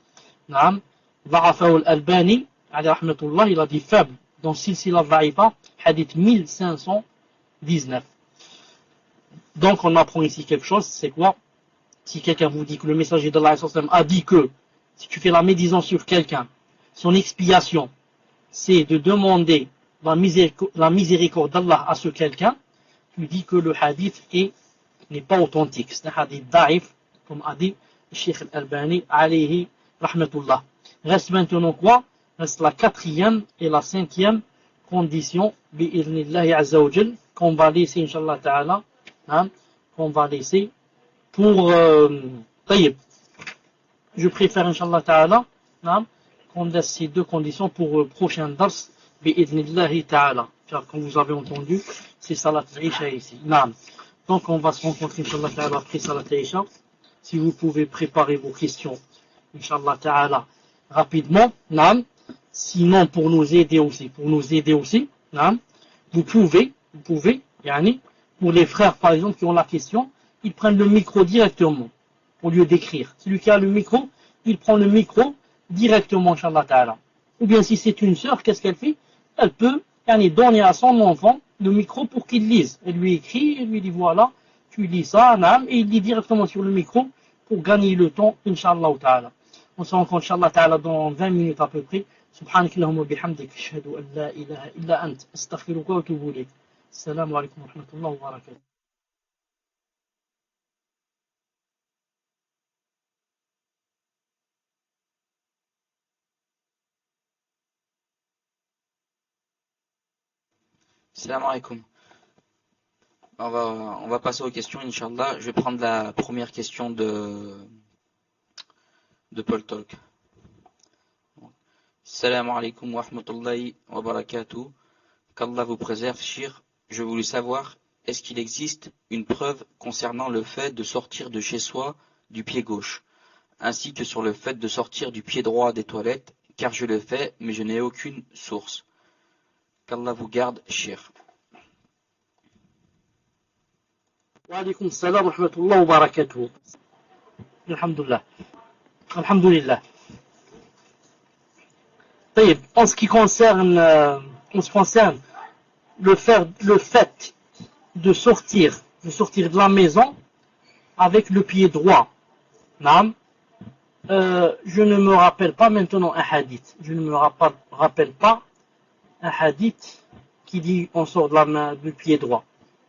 Dha'afahu al-Albani, alayhi rahmatullah, il a dit faible dans Silsila Dha'ifa, hadith 1519. Donc on apprend ici quelque chose, c'est quoi? Si quelqu'un vous dit que le messager d'Allah a dit que si tu fais la médisance sur quelqu'un, son expiation, c'est de demander la miséricorde d'Allah à ce quelqu'un, tu dis que le hadith n'est pas authentique. C'est un hadith daif, comme a dit Cheikh Al-Albani, alayhi rahmatullah. Reste maintenant quoi? Reste la 4e et la 5e condition, bi'idhnillahi azza wa jal, qu'on va laisser, inshallah ta'ala, qu'on va laisser pour taïb. Je préfère, inshallah ta'ala, qu'on laisse ces deux conditions pour le prochain dars, bi'idhnillahi ta'ala. Car comme vous avez entendu, c'est salat al-isha ici. Donc on va se rencontrer, inshallah ta'ala, après salat al-isha. Si vous pouvez préparer vos questions, inshallah ta'ala, rapidement, sinon pour nous aider aussi, vous pouvez, pour les frères par exemple qui ont la question, ils prennent le micro directement, au lieu d'écrire. Celui qui a le micro, il prend le micro directement, Inch'Allah Ta'ala. Ou bien si c'est une sœur, qu'est-ce qu'elle fait? Elle peut donner à son enfant le micro pour qu'il lise. Elle lui écrit, elle lui dit voilà, tu lis ça, naam, et il lit directement sur le micro pour gagner le temps, Inch'Allah Ta'ala. On se rencontre, Inch'Allah Ta'ala, dans 20 minutes à peu près. سبحانك اللهم وبحمدك أشهد أن لا إله إلا أنت أستغفرك وأتوب إليك السلام عليكم ورحمة الله وبركاته. Salam alaikum. On va passer aux questions, Inch'Allah. Je vais prendre la première question de Paul Talk. Salam alaikum wa rahmatullahi wa barakatuh. Qu'Allah vous préserve, Shir. Je voulais savoir, est-ce qu'il existe une preuve concernant le fait de sortir de chez soi du pied gauche, ainsi que sur le fait de sortir du pied droit des toilettes, car je le fais, mais je n'ai aucune source. Qu'Allah vous garde, Shir. Wa alaykum salam wa rahmatullahi wa barakatuh. Alhamdulillah. Alhamdulillah. En ce qui concerne le fait de sortir de la maison avec le pied droit, je ne me rappelle pas maintenant un hadith. Je ne me rappelle pas un hadith qui dit on sort de la main du pied droit.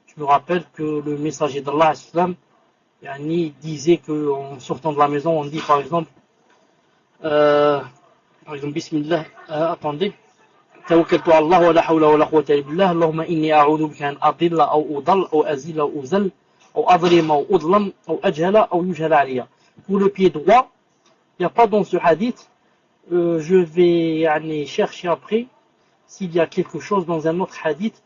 Je me rappelle que le messager d'Allah disait qu'en sortant de la maison, on dit par exemple Bismillah, attendez. توكلت على الله ولا حول ولا قوة إلا بالله اللهم إني أعوذ بك أن أضل أو أضل أو أزل أو أزل أو أظلم أو أظلم أو أجهل أو يجهل علي. Pour le pied droit, il n'y a pas dans ce hadith. Je vais chercher après s'il y a quelque chose dans un autre hadith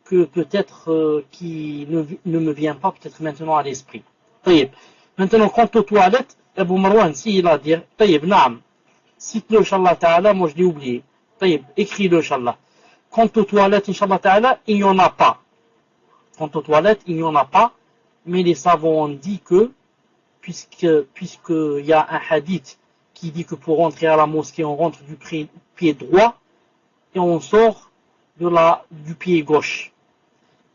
que peut-être qui ne me vient pas peut-être maintenant à l'esprit. Maintenant, quant aux toilettes, Abu Marwan, s'il a dit, naam, cite-le, Inch'Allah Ta'ala, moi je l'ai oublié. Écris-le, Inch'Allah. Quant aux toilettes, Inch'Allah Ta'ala, il n'y en a pas. Quant aux toilettes, il n'y en a pas, mais les savants ont dit que, puisqu'il y a un hadith qui dit que pour rentrer à la mosquée, on rentre du pied droit et on sort du pied gauche.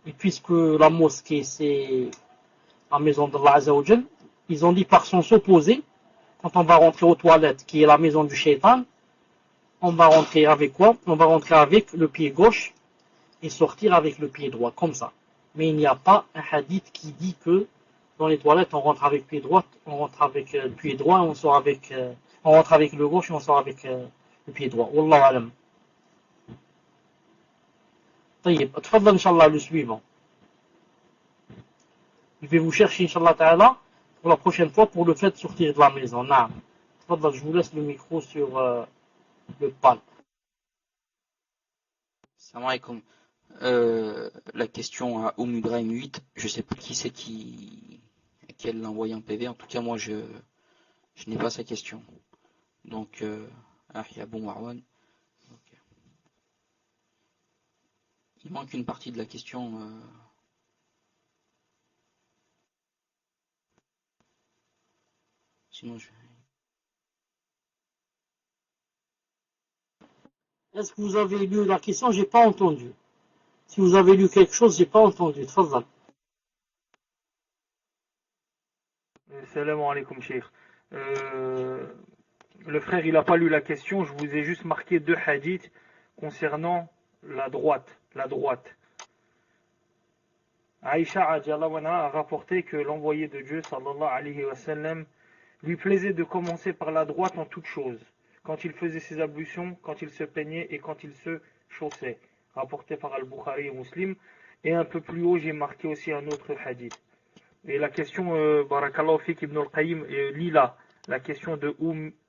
Et puisque la mosquée, c'est la maison d'Allah Azza wa Jal, ils ont dit par sens opposé, quand on va rentrer aux toilettes, qui est la maison du shaitan, on va rentrer avec quoi? On va rentrer avec le pied gauche et sortir avec le pied droit, comme ça. Mais il n'y a pas un hadith qui dit que dans les toilettes, on rentre avec le pied droit, on rentre avec le pied droit, on rentre avec le gauche et on sort avec le pied droit. Wallahu alam. Tfadal, Inch'Allah, le suivant. Je vais vous chercher, Inch'Allah Ta'ala, pour la prochaine fois, pour le fait de sortir de la maison. Naam. Tfadal, je vous laisse le micro sur le pal. Salam alaikum. La question à Ibrahim 8, je sais plus qui c'est qui l'a envoyé en PV. En tout cas, moi, je n'ai pas sa question. Donc, Abu Marwan. Okay. Il manque une partie de la question. Sinon, Est-ce que vous avez lu la question? J'ai pas entendu. Si vous avez lu quelque chose, j'ai pas entendu. Tfadal. Salam alaikum, Cheikh. Le frère, il n'a pas lu la question. Je vous ai juste marqué 2 hadiths concernant la droite. Aïcha a rapporté que l'envoyé de Dieu, sallallahu alayhi wa sallam, lui plaisait de commencer par la droite en toutes choses. Quand il faisait ses ablutions, quand il se peignait et quand il se chaussait. Rapporté par Al-Bukhari et Muslim. Et un peu plus haut, j'ai marqué aussi un autre hadith. Et la question, Barakallahu Fik Ibn al-Qayyim, lit là, la question de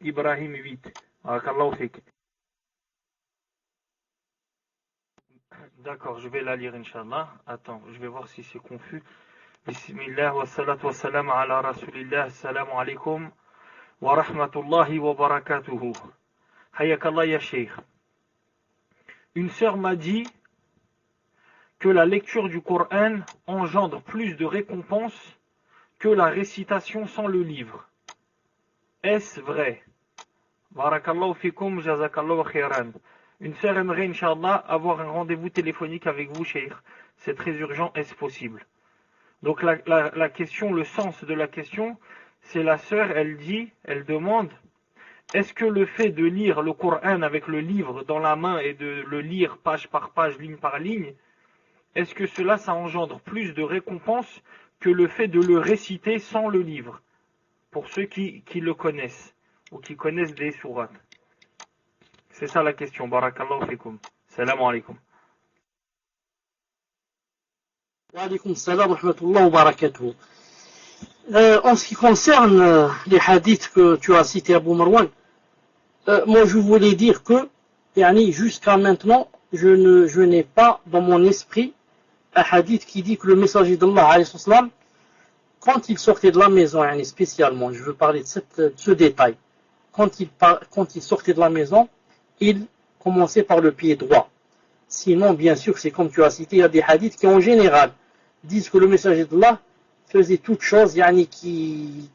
Ibrahim 8. Barakallahu Fik. D'accord, je vais la lire, Inch'Allah. Attends, je vais voir si c'est confus. Bismillah wa salatu wa salam ala rasulillah. Assalamu alaikum wa rahmatullahi wa barakatuhu. Hayakallah ya Sheikh. Une sœur m'a dit que la lecture du Coran engendre plus de récompenses que la récitation sans le livre. Est-ce vrai? Barakallahu fikum, jazakallahu khairan. Une sœur aimerait, Inch'Allah, avoir un rendez-vous téléphonique avec vous, Cheikh. C'est très urgent, est-ce possible? Donc la question, le sens de la question, c'est la sœur, elle demande, est-ce que le fait de lire le Coran avec le livre dans la main et de le lire page par page, ligne par ligne, est-ce que cela, ça engendre plus de récompense que le fait de le réciter sans le livre, pour ceux qui le connaissent, ou qui connaissent des sourates? C'est ça la question. Barakallahu fikum. Salam alaikum. Wa alaykum salam wa rahmatullahi wa barakatuh. En ce qui concerne les hadiths que tu as cités, Abu Marwan, moi je voulais dire que jusqu'à maintenant, je n'ai pas dans mon esprit un hadith qui dit que le messager d'Allah, alayhi salam, quand il sortait de la maison, spécialement, je veux parler de ce détail, quand il sortait de la maison, il commençait par le pied droit. Sinon, bien sûr, c'est comme tu as cité, il y a des hadiths qui en général disent que le messager d'Allah faisait toute chose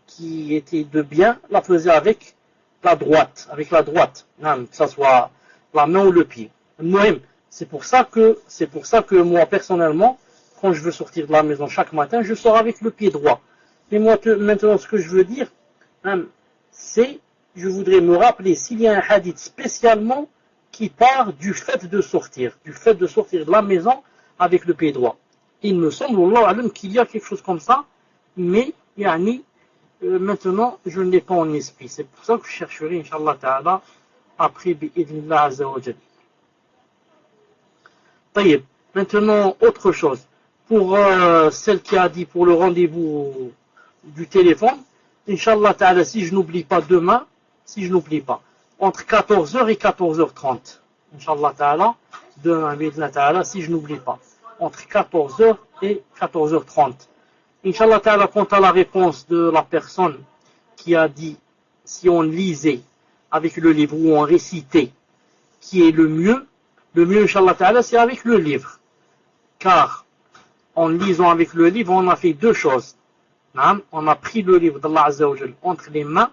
qui était de bien, la faisait avec la droite, que ce soit la main ou le pied. C'est pour ça que moi, personnellement, quand je veux sortir de la maison chaque matin, je sors avec le pied droit. Mais moi, maintenant, ce que je veux dire, c'est, je voudrais me rappeler s'il y a un hadith spécialement qui part du fait de sortir de la maison avec le pied droit. Il me semble, Allah alam, qu'il y a quelque chose comme ça, mais, maintenant, je ne l'ai pas en esprit. C'est pour ça que je chercherai, Inch'Allah Ta'ala, après, bi'idhnillah azza wa jal. Taïeb. Maintenant, autre chose. Pour celle qui a dit pour le rendez-vous du téléphone, Inch'Allah Ta'ala, si je n'oublie pas demain, entre 14h et 14h30. Inch'Allah Ta'ala, demain, bi'idhnillah Ta'ala, si je n'oublie pas. Entre 14h et 14h30. Inch'Allah Ta'ala, quant à la réponse de la personne qui a dit si on lisait avec le livre ou on récitait, qui est le mieux, Inch'Allah Ta'ala, c'est avec le livre. Car en lisant avec le livre, on a fait deux choses. On a pris le livre d'Allah Azza wa Jal entre les mains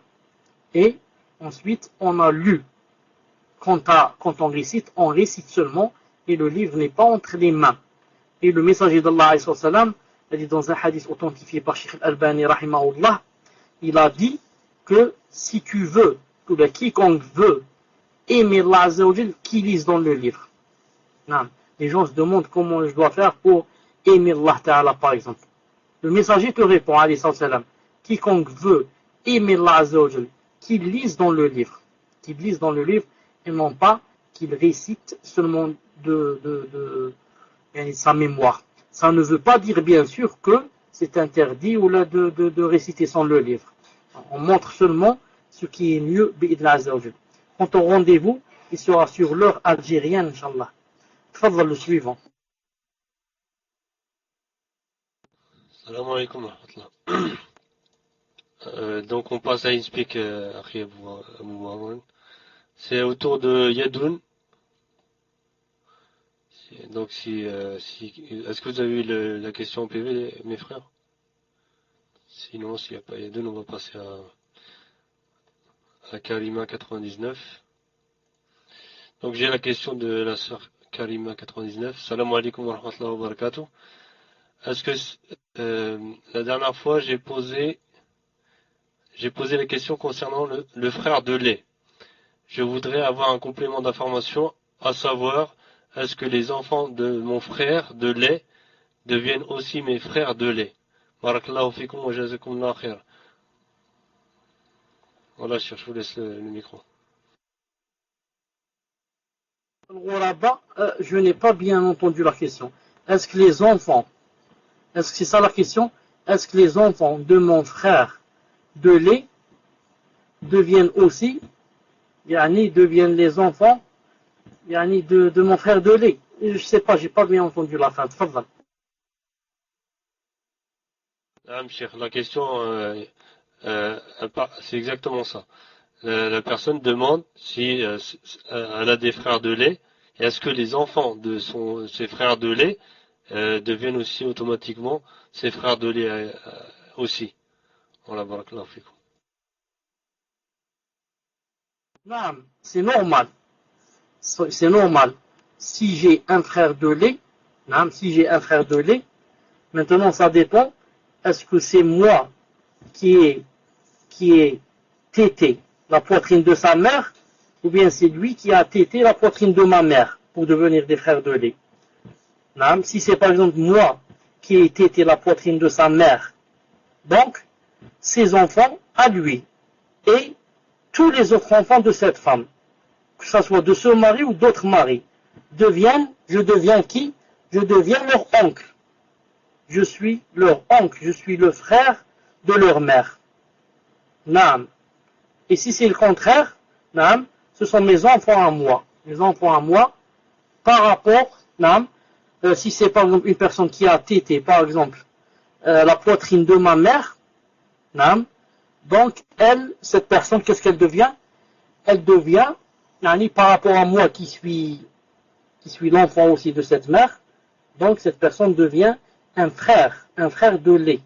et ensuite on a lu. Quand on récite seulement et le livre n'est pas entre les mains. Et le messager d'Allah Azza wa Sallam, il dit dans un hadith authentifié par Sheikh Al-Albani rahimahullah, il a dit que si tu veux, ou bien quiconque veut aimer Allah Azza wa Jal, qu'il lise dans le livre. Les gens se demandent comment je dois faire pour aimer Allah Ta'ala par exemple. Le messager te répond, alayhi salam, quiconque veut aimer Allah Azza wa Jal, qu'il lise dans le livre. Et non pas qu'il récite seulement de sa mémoire. Ça ne veut pas dire bien sûr que c'est interdit ou là de réciter sans le livre. On montre seulement ce qui est mieux bi'idhnillah azza wa jal. Quant au rendez-vous, il sera sur l'heure algérienne, Inch'Allah. Tfaddal le suivant. Salam alaikum wa rahmatullah. Donc on passe à InSpeak, Akhi Abu Marwan. C'est autour de Yadoun. Donc est-ce que vous avez eu la question en PV, mes frères? Sinon, s'il n'y a pas Yadoun, on va passer à Karima 99. Donc j'ai la question de la sœur Karima 99. Salam alaikum wa rahmatullahi wa barakatuh. Est-ce que la dernière fois j'ai posé la question concernant le frère de lait. Je voudrais avoir un complément d'information, à savoir, est-ce que les enfants de mon frère de lait deviennent aussi mes frères de lait? Barakallahu fikum wa jazakumullahu khair. Voilà, je vous laisse le micro. Je n'ai pas bien entendu la question. Est-ce que c'est ça la question? Est-ce que les enfants de mon frère de lait deviennent aussi, deviennent les enfants, de mon frère de lait? Je sais pas, j'ai pas bien entendu la fin. Tfaddal. La question, c'est exactement ça. La personne demande si elle a des frères de lait, et est-ce que les enfants de ses frères de lait deviennent aussi automatiquement ses frères de lait aussi. Voilà, barakallahu fikum. Non, c'est normal. C'est normal. Si j'ai un frère de lait, non, si j'ai un frère de lait, maintenant ça dépend. Est-ce que c'est moi qui ai tété la poitrine de sa mère, ou bien c'est lui qui a tété la poitrine de ma mère pour devenir des frères de lait. Non, si c'est par exemple moi qui ai tété la poitrine de sa mère, donc ses enfants à lui et tous les autres enfants de cette femme, que ce soit de ce mari ou d'autres maris, je deviens qui? Je deviens leur oncle. Je suis leur oncle, je suis le frère de leur mère. Naam. Et si c'est le contraire, naam, ce sont mes enfants à moi. Mes enfants à moi, par rapport, naam, si c'est par exemple une personne qui a tété, par exemple, la poitrine de ma mère, naam, donc elle, cette personne, qu'est-ce qu'elle devient? Elle devient, naam, par rapport à moi qui suis l'enfant aussi de cette mère, donc cette personne devient un frère de lait.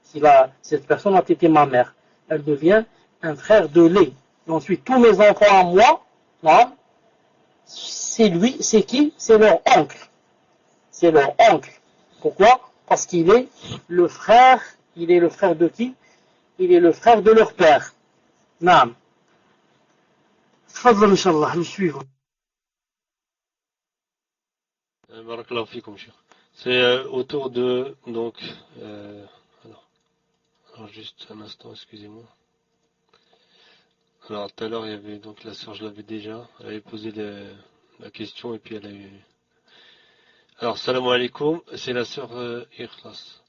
Si cette personne a été ma mère, elle devient un frère de lait. Et ensuite, tous mes enfants à moi, non, c'est lui, c'est qui? C'est leur oncle. C'est leur oncle. Pourquoi? Parce qu'il est le frère de qui? Il est le frère de leur père. Naam. Fadlan, Inch'Allah, le suivant. Barakallahu fikum, Cheikh. C'est autour de, donc, alors juste un instant, excusez-moi. Alors tout à l'heure il y avait donc la sœur, je l'avais déjà, elle avait posé la question et puis elle a eu. Alors salam alaikum, c'est la sœur Ikhlas.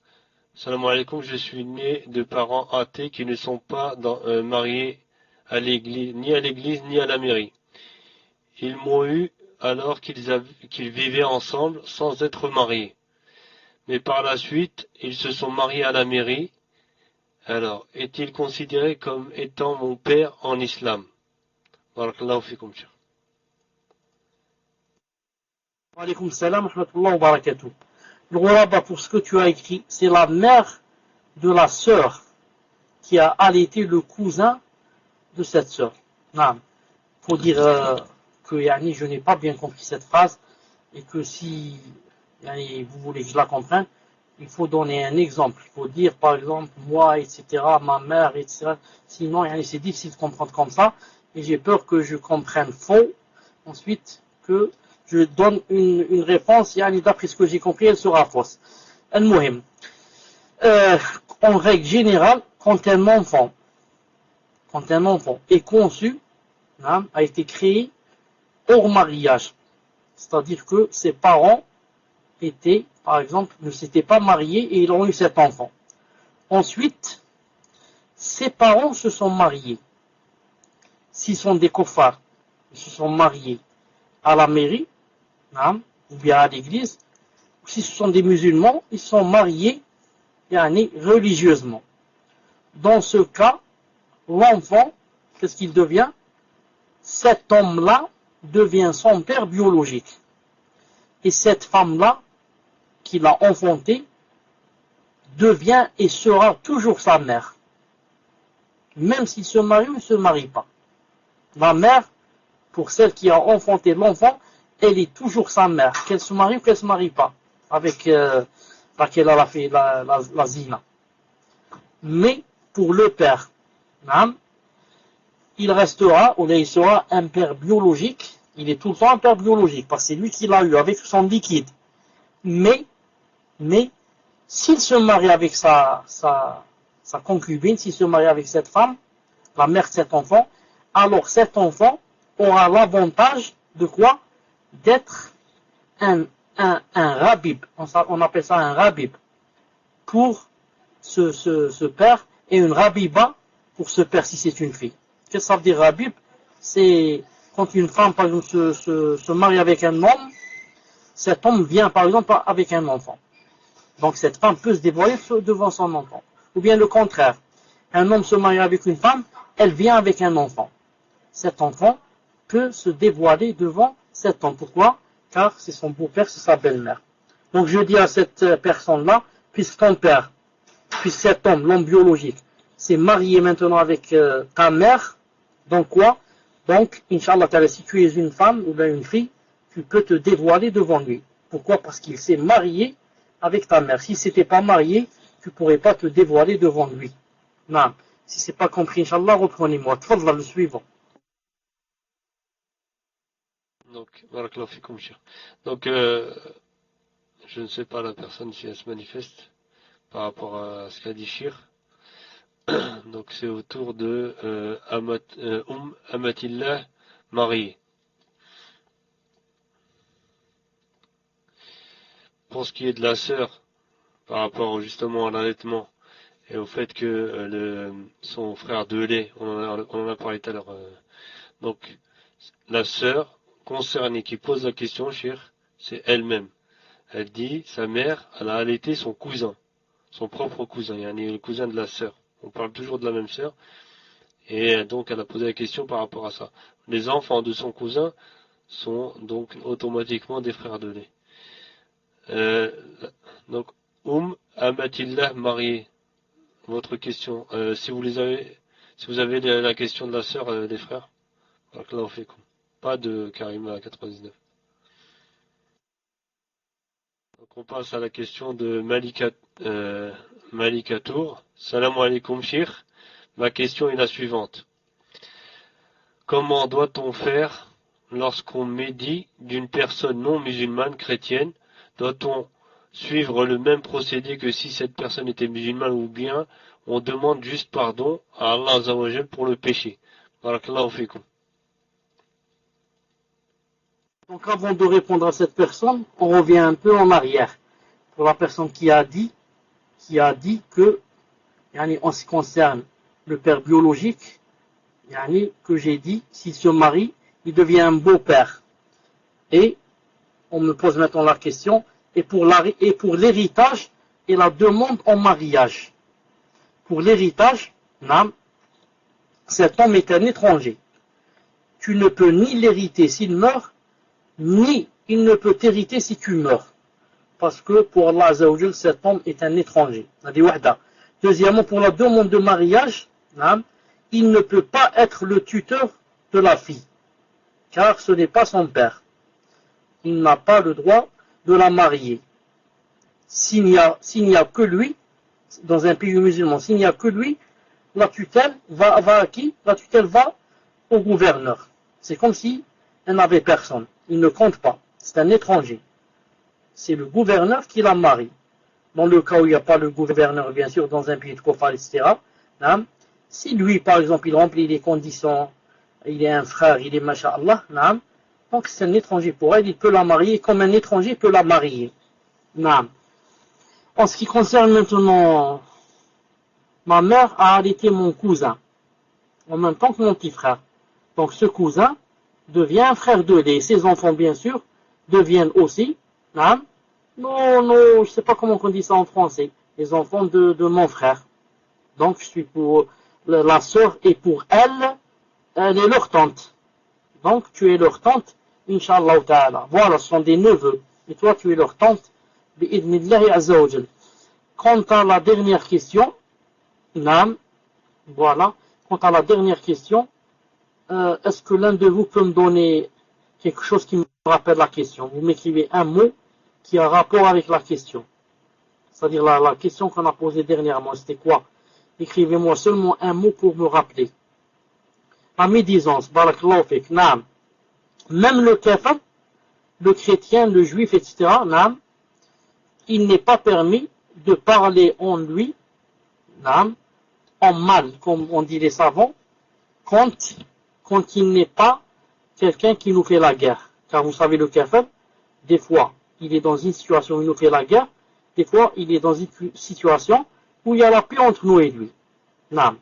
Salam alaikum, je suis né de parents athées qui ne sont pas mariés à l'église, ni à la mairie. Ils m'ont eu alors qu'ils vivaient ensemble sans être mariés. Mais par la suite, ils se sont mariés à la mairie. Alors, est-il considéré comme étant mon père en islam? Barakallahu fikum, cheikh. Wa alaykum salam wa rahmatullahi wa barakatuh. Le ghuraba, pour ce que tu as écrit, c'est la mère de la sœur qui a allaité le cousin de cette sœur. Non. Faut dire que yani, je n'ai pas bien compris cette phrase et que si yani, vous voulez que je la comprenne, il faut donner un exemple. Il faut dire, par exemple, moi, etc., ma mère, etc. Sinon, c'est difficile de comprendre comme ça. Et j'ai peur que je comprenne faux. Ensuite, que je donne une réponse, d'après ce que j'ai compris, elle sera fausse. Al-Muhim. En règle générale, quand un enfant est conçu, a été créé hors mariage. C'est-à-dire que ses parents étaient, par exemple, ne s'étaient pas mariés et ils ont eu cet enfant. Ensuite, ses parents se sont mariés. S'ils sont des koffars, ils se sont mariés à la mairie, ou bien à l'église, ou si ce sont des musulmans, ils sont mariés religieusement. Dans ce cas, l'enfant, qu'est-ce qu'il devient? Cet homme-là devient son père biologique. Et cette femme-là, qui l'a enfanté, devient et sera toujours sa mère. Même s'il se marie ou ne se marie pas. La mère, pour celle qui a enfanté l'enfant, elle est toujours sa mère, qu'elle se marie ou qu'elle ne se marie pas, avec laquelle elle a fait la zina. Mais pour le père, il restera, ou il sera un père biologique, il est tout le temps un père biologique, parce que c'est lui qui l'a eu avec son liquide. Mais, s'il se marie avec sa concubine, s'il se marie avec cette femme, la mère de cet enfant, alors cet enfant aura l'avantage de quoi? D'être un rabib. On appelle ça un rabib pour ce père et une rabiba pour ce père si c'est une fille. Qu'est-ce que ça veut dire rabib? C'est quand une femme par exemple se marie avec un homme, cet homme vient par exemple avec un enfant. Donc cette femme peut se dévoiler devant son enfant. Ou bien le contraire. Un homme se marie avec une femme, elle vient avec un enfant. Cet enfant peut se dévoiler devant cet homme. Pourquoi? Car c'est son beau-père, c'est sa belle-mère. Donc je dis à cette personne-là, puisque ton père, puisque cet homme, l'homme biologique, s'est marié maintenant avec ta mère, donc quoi? Donc, Inch'Allah, si tu es une femme ou bien une fille, tu peux te dévoiler devant lui. Pourquoi? Parce qu'il s'est marié avec ta mère. Si c'était pas marié, tu pourrais pas te dévoiler devant lui. Non. Si c'est pas compris, Inch'Allah, reprenez-moi. Tfadla, le suivant. Donc, barakallahu fikoum, cheikh. Donc, je ne sais pas la personne si elle se manifeste par rapport à ce qu'a dit Shir. Donc, c'est autour de Amatillah mariée. Pour ce qui est de la sœur, par rapport justement à l'allaitement et au fait que son frère de lait, on en a parlé tout à l'heure. Donc, la sœur concernée qui pose la question, Shir, c'est elle-même. Elle dit, sa mère, elle a allaité son cousin, son propre cousin, le cousin de la sœur. On parle toujours de la même sœur. Et donc, elle a posé la question par rapport à ça. Les enfants de son cousin sont donc automatiquement des frères de lait. Donc, Amatillah mariée. Votre question. Si vous avez la question de la sœur des frères, alors là on fait quoi? Pas de Karima 99. Donc on passe à la question de Malika Tour. Salam alaikum shir. Ma question est la suivante. Comment doit-on faire lorsqu'on médit d'une personne non musulmane chrétienne? Doit-on suivre le même procédé que si cette personne était musulmane, ou bien on demande juste pardon à Allah Azza wa Jal pour le péché? Barakallahu fikum. Donc avant de répondre à cette personne, on revient un peu en arrière. Pour la personne qui a dit que, en ce qui concerne le père biologique, que j'ai dit, s'il se marie, il devient un beau-père. Et on me pose maintenant la question, et pour l'héritage et la demande en mariage. Pour l'héritage, cet homme est un étranger. Tu ne peux ni l'hériter s'il meurt, ni il ne peut t'hériter si tu meurs. Parce que pour Allah Azza wa Jal, cet homme est un étranger. Deuxièmement, pour la demande de mariage, il ne peut pas être le tuteur de la fille, car ce n'est pas son père. Il n'a pas le droit de la marier. S'il n'y a que lui, dans un pays musulman, s'il n'y a que lui, la tutelle va à qui? La tutelle va au gouverneur. C'est comme si elle n'avait personne. Il ne compte pas. C'est un étranger. C'est le gouverneur qui la marie. Dans le cas où il n'y a pas le gouverneur, bien sûr, dans un pays de Kofar, etc., si lui, par exemple, il remplit les conditions, il est un frère, il est masha'Allah, donc c'est un étranger pour elle, il peut la marier comme un étranger peut la marier. En ce qui concerne maintenant, ma mère a allaité mon cousin, en même temps que mon petit frère. Donc ce cousin devient un frère de lait. Ses enfants, bien sûr, deviennent aussi, non, je ne sais pas comment on dit ça en français, les enfants de mon frère. Donc je suis pour la sœur, et pour elle est leur tante. Donc tu es leur tante, Inch'Allah ta'ala. Voilà, ce sont des neveux. Et toi, tu es leur tante, bi'idnillahi azza wa jal. Quant à la dernière question, voilà. Quant à la dernière question, est-ce que l'un de vous peut me donner quelque chose qui me rappelle la question? Vous m'écrivez un mot qui a rapport avec la question. C'est-à-dire la question qu'on a posée dernièrement, c'était quoi? Écrivez-moi seulement un mot pour me rappeler. La médisance, barakallahu fik, naam. Même le kafir, le chrétien, le juif, etc., naam, il n'est pas permis de parler en lui, naam, en mal, comme on dit les savants, quand il n'est pas quelqu'un qui nous fait la guerre. Car vous savez, le kafir, des fois, il est dans une situation où il nous fait la guerre, des fois, il est dans une situation où il y a la paix entre nous et lui. Naam.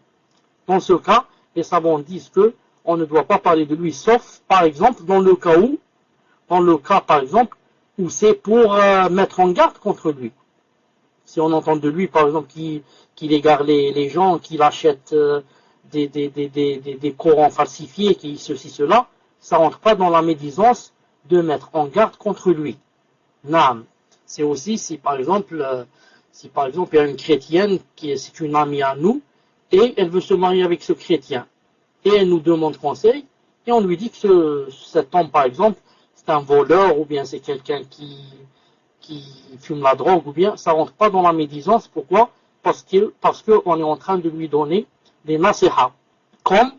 Dans ce cas, les savants disent que on ne doit pas parler de lui, sauf, par exemple, dans le cas, par exemple, où c'est pour mettre en garde contre lui. Si on entend de lui, par exemple, qu'il égare les gens, qu'il achète des Corans falsifiés, qui ceci, cela, ça rentre pas dans la médisance de mettre en garde contre lui. Naam. C'est aussi si par exemple il y a une chrétienne c'est une amie à nous, et elle veut se marier avec ce chrétien, et elle nous demande conseil, et on lui dit que cet homme, par exemple, c'est un voleur, ou bien c'est quelqu'un qui fume la drogue, ou bien ça rentre pas dans la médisance. Pourquoi? Parce qu'on est en train de lui donner des nasiha, comme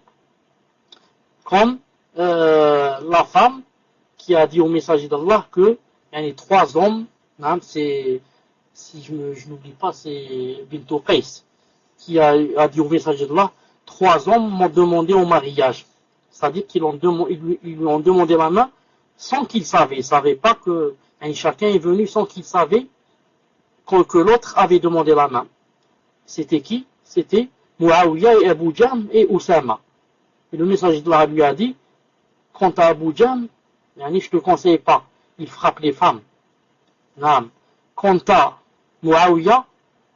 la femme qui a dit au messager d'Allah que il y a 3 hommes, c'est, si je n'oublie pas, c'est Bint Qais, qui a dit au messager d'Allah, 3 hommes m'ont demandé au mariage. C'est-à-dire qu'ils lui ont demandé la main sans qu'ils savaient. Ils ne savaient pas que chacun est venu sans qu'il savait que l'autre avait demandé la main. C'était qui? C'était Muawiya et Abu Jahm et Oussama. Et le messager d'Allah lui a dit, quant à Abu Jahm, je ne te conseille pas, il frappe les femmes. Quant à Muawiya,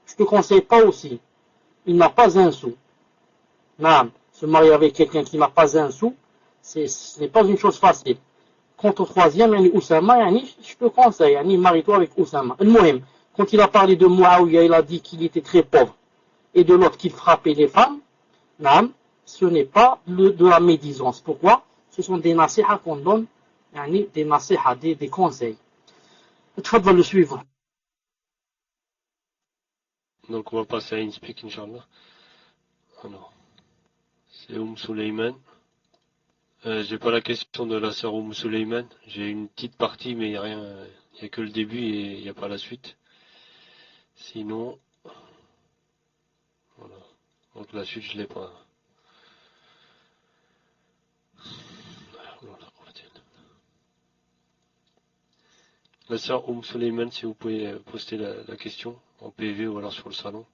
je ne te conseille pas aussi, il n'a pas un sou. Se marier avec quelqu'un qui n'a pas un sou, ce n'est pas une chose facile. Quant au troisième, Oussama, je te conseille, marie-toi avec Oussama. Quand il a parlé de Muawiya, il a dit qu'il était très pauvre, et de l'autre qu'il frappait les femmes. Ce n'est pas de la médisance. Pourquoi? Ce sont des nasiha qu'on donne, des nasiha, des conseils. Tfadhal le suivant. Donc on va passer à InSpeak, Inch'Allah. Alors, c'est Souleyman. J'ai pas la question de la sœur Souleyman. J'ai une petite partie, mais il n'y a que le début et il n'y a pas la suite. Sinon, voilà. Donc la suite, je l'ai pas. La sœur Souleyman, si vous pouvez poster la question en PV ou alors sur le salon.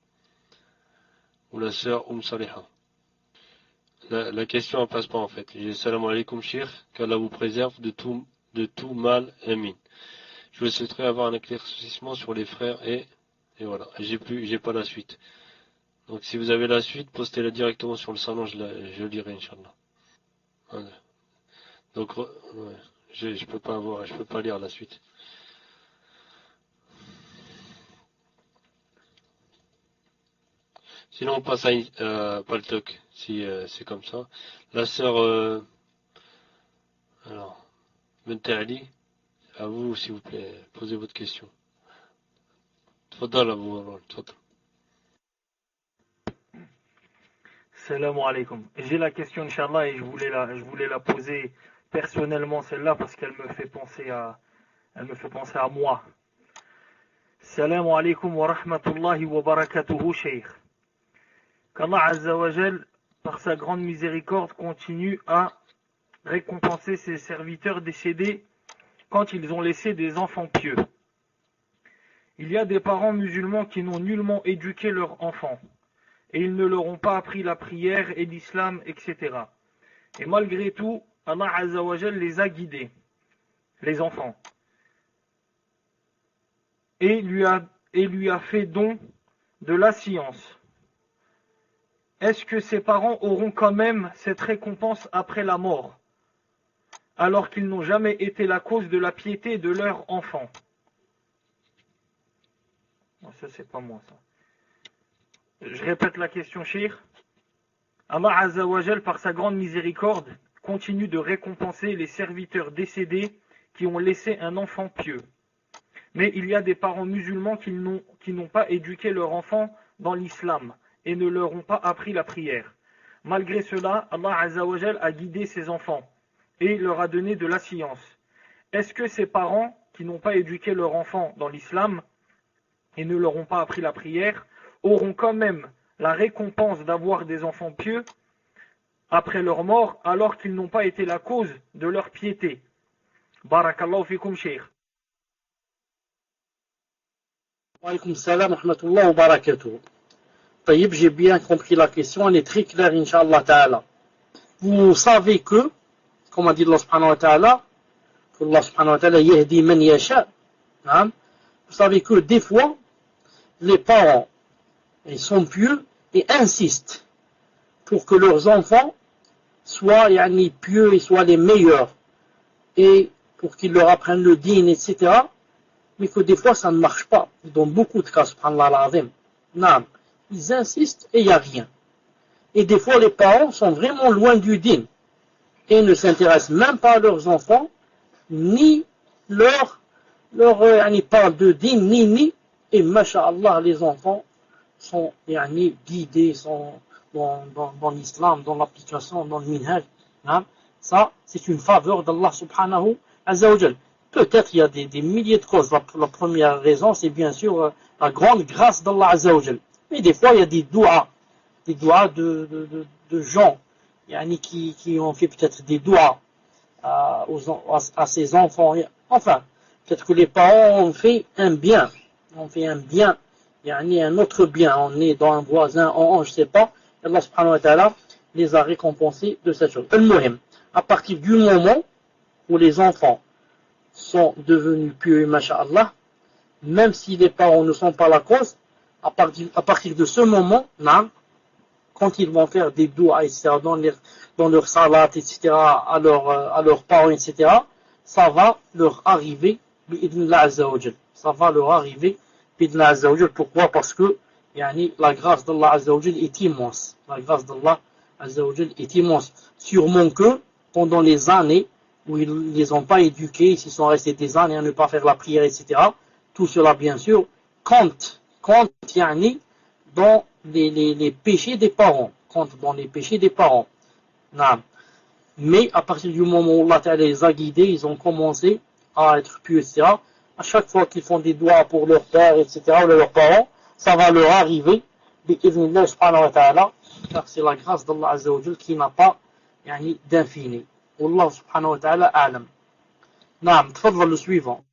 Ou la sœur Saliha. La question ne passe pas en fait. J'ai salam alaikum shir, qu'Allah vous préserve de tout mal, amin. Je souhaiterais avoir un éclaircissement sur les frères et voilà. J'ai pas la suite. Donc si vous avez la suite, postez-la directement sur le salon, je lirai, Inch'Allah. Voilà. Donc ouais, je peux pas lire la suite. Sinon on passe à Paltok, si c'est comme ça. La sœur alors Bint Ali, à vous s'il vous plaît, posez votre question. Tfadal Abu Tfadal. Salam alaikum. J'ai la question, Inch'Allah, et je voulais la poser personnellement, celle-là, parce qu'elle me fait penser à moi. Salam alaikum wa rahmatullahi wa barakatuhu, Cheikh. Qu'Allah Azza wa Jal, par sa grande miséricorde, continue à récompenser ses serviteurs décédés quand ils ont laissé des enfants pieux. Il y a des parents musulmans qui n'ont nullement éduqué leurs enfants, et ils ne leur ont pas appris la prière et l'islam, etc. Et malgré tout, Allah Azza wa Jal les a guidés, les enfants, et lui a fait don de la science. Est-ce que ces parents auront quand même cette récompense après la mort, alors qu'ils n'ont jamais été la cause de la piété de leur enfant? Non, ça c'est pas moi ça. Je répète la question, Cheikh. Allah Azza wa Jal, par sa grande miséricorde, continue de récompenser les serviteurs décédés qui ont laissé un enfant pieux. Mais il y a des parents musulmans qui n'ont pas éduqué leur enfant dans l'islam et ne leur ont pas appris la prière. Malgré cela, Allah Azza wa Jal a guidé ses enfants et leur a donné de la science. Est-ce que ces parents qui n'ont pas éduqué leur enfant dans l'islam et ne leur ont pas appris la prière auront quand même la récompense d'avoir des enfants pieux après leur mort, alors qu'ils n'ont pas été la cause de leur piété? Barakallahu fikum, Cheikh. Wa alaykum salam wa rahmatullahi wa barakatuh. Taïb, j'ai bien compris la question, elle est très claire, Inch'Allah Ta'ala. Vous savez que, comme a dit Allah subhanahu wa ta'ala, Allah subhanahu wa ta'ala yahdi man yasha. Vous savez que des fois, les parents, ils sont pieux et insistent pour que leurs enfants soient pieux et soient les meilleurs, et pour qu'ils leur apprennent le din, etc. Mais que des fois, ça ne marche pas. Dans beaucoup de cas, subhanallah al-azim. Ils insistent et il n'y a rien. Et des fois, les parents sont vraiment loin du din. et ne s'intéressent même pas à leurs enfants, ni ils parlent de din, ni, et masha'Allah, les enfants sont guidés, sont dans l'islam, dans l'application, dans le minhaj. Ça, c'est une faveur d'Allah subhanahu azza wa jal. Peut-être il y a des milliers de causes. La première raison, c'est bien sûr la grande grâce d'Allah azza wa jal. Mais des fois, il y a des doigts de gens qui ont fait peut-être des doigts à ses enfants. Enfin, peut-être que les parents ont fait un bien. Un autre bien. On est dans un voisin, je sais pas. Allah subhanahu wa ta'ala les a récompensés de cette chose. Al-Muhim, à partir du moment où les enfants sont devenus pieux, masha'Allah, même si les parents ne sont pas la cause, à partir de ce moment, quand ils vont faire des doigts, etc., dans leur salat, etc., à leurs parents, etc., ça va leur arriver, bi'idhnillah azza wa jal. Ça va leur arriver, bi'idhnillah azza wa jal. Pourquoi? Parce que, la grâce d'Allah azza wa jal est immense. La grâce d'Allah azza wa jal est immense. Sûrement que, pendant les années où ils ne les ont pas éduqués, s'ils sont restés des années à ne pas faire la prière, etc., tout cela, bien sûr, compte, dans les péchés des parents. Mais à partir du moment où Allah les a guidés, ils ont commencé à être pieux, etc. À chaque fois qu'ils font des doigts pour leur père, etc., ou leurs parents, ça va leur arriver, bi'idhnillah subhanahu wa ta'ala, car c'est la grâce d'Allah azza wa jal qui n'a pas d'infini. Wallah subhanahu wa ta'ala a'lam. Naam, tfadhal le suivant.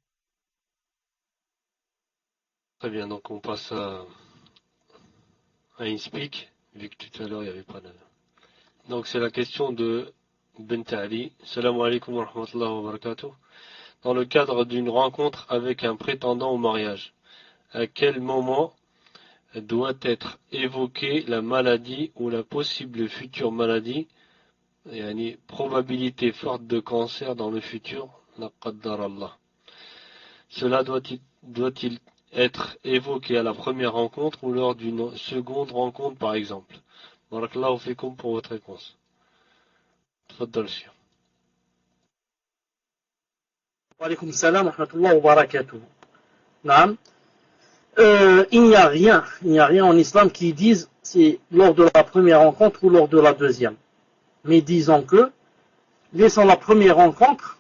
Très bien, donc on passe à InSpeak, vu que tout à l'heure il n'y avait pas de... Donc c'est la question de Bent Ali. Salam alaikum wa rahmatullahi wa barakatuh. Dans le cadre d'une rencontre avec un prétendant au mariage, à quel moment doit être évoquée la maladie ou la possible future maladie, probabilité forte de cancer dans le futur, la qaddar Allah. Cela doit-il être évoqué à la première rencontre ou lors d'une seconde rencontre par exemple? Barakallahu fikum pour votre réponse. Tfaddal Cheikh. Wa alaykum salam wa rahmatullahi wa barakatuh. Naam. Il n'y a rien en islam qui dise c'est lors de la première rencontre ou lors de la deuxième. Mais disons que, laissons la première rencontre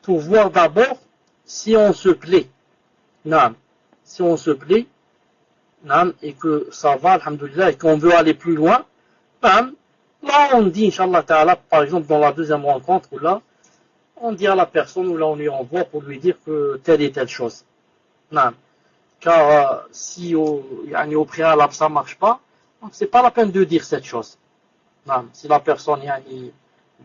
pour voir d'abord si on se plaît. Naam. Si on se plaît, et que ça va, alhamdoulilah, et qu'on veut aller plus loin, là on dit, Inch'Allah ta'ala, par exemple dans la deuxième rencontre, où là, on dit à la personne, ou là on lui envoie pour lui dire que telle et telle chose. Car si au préalable ça ne marche pas, donc c'est pas la peine de dire cette chose. Si la personne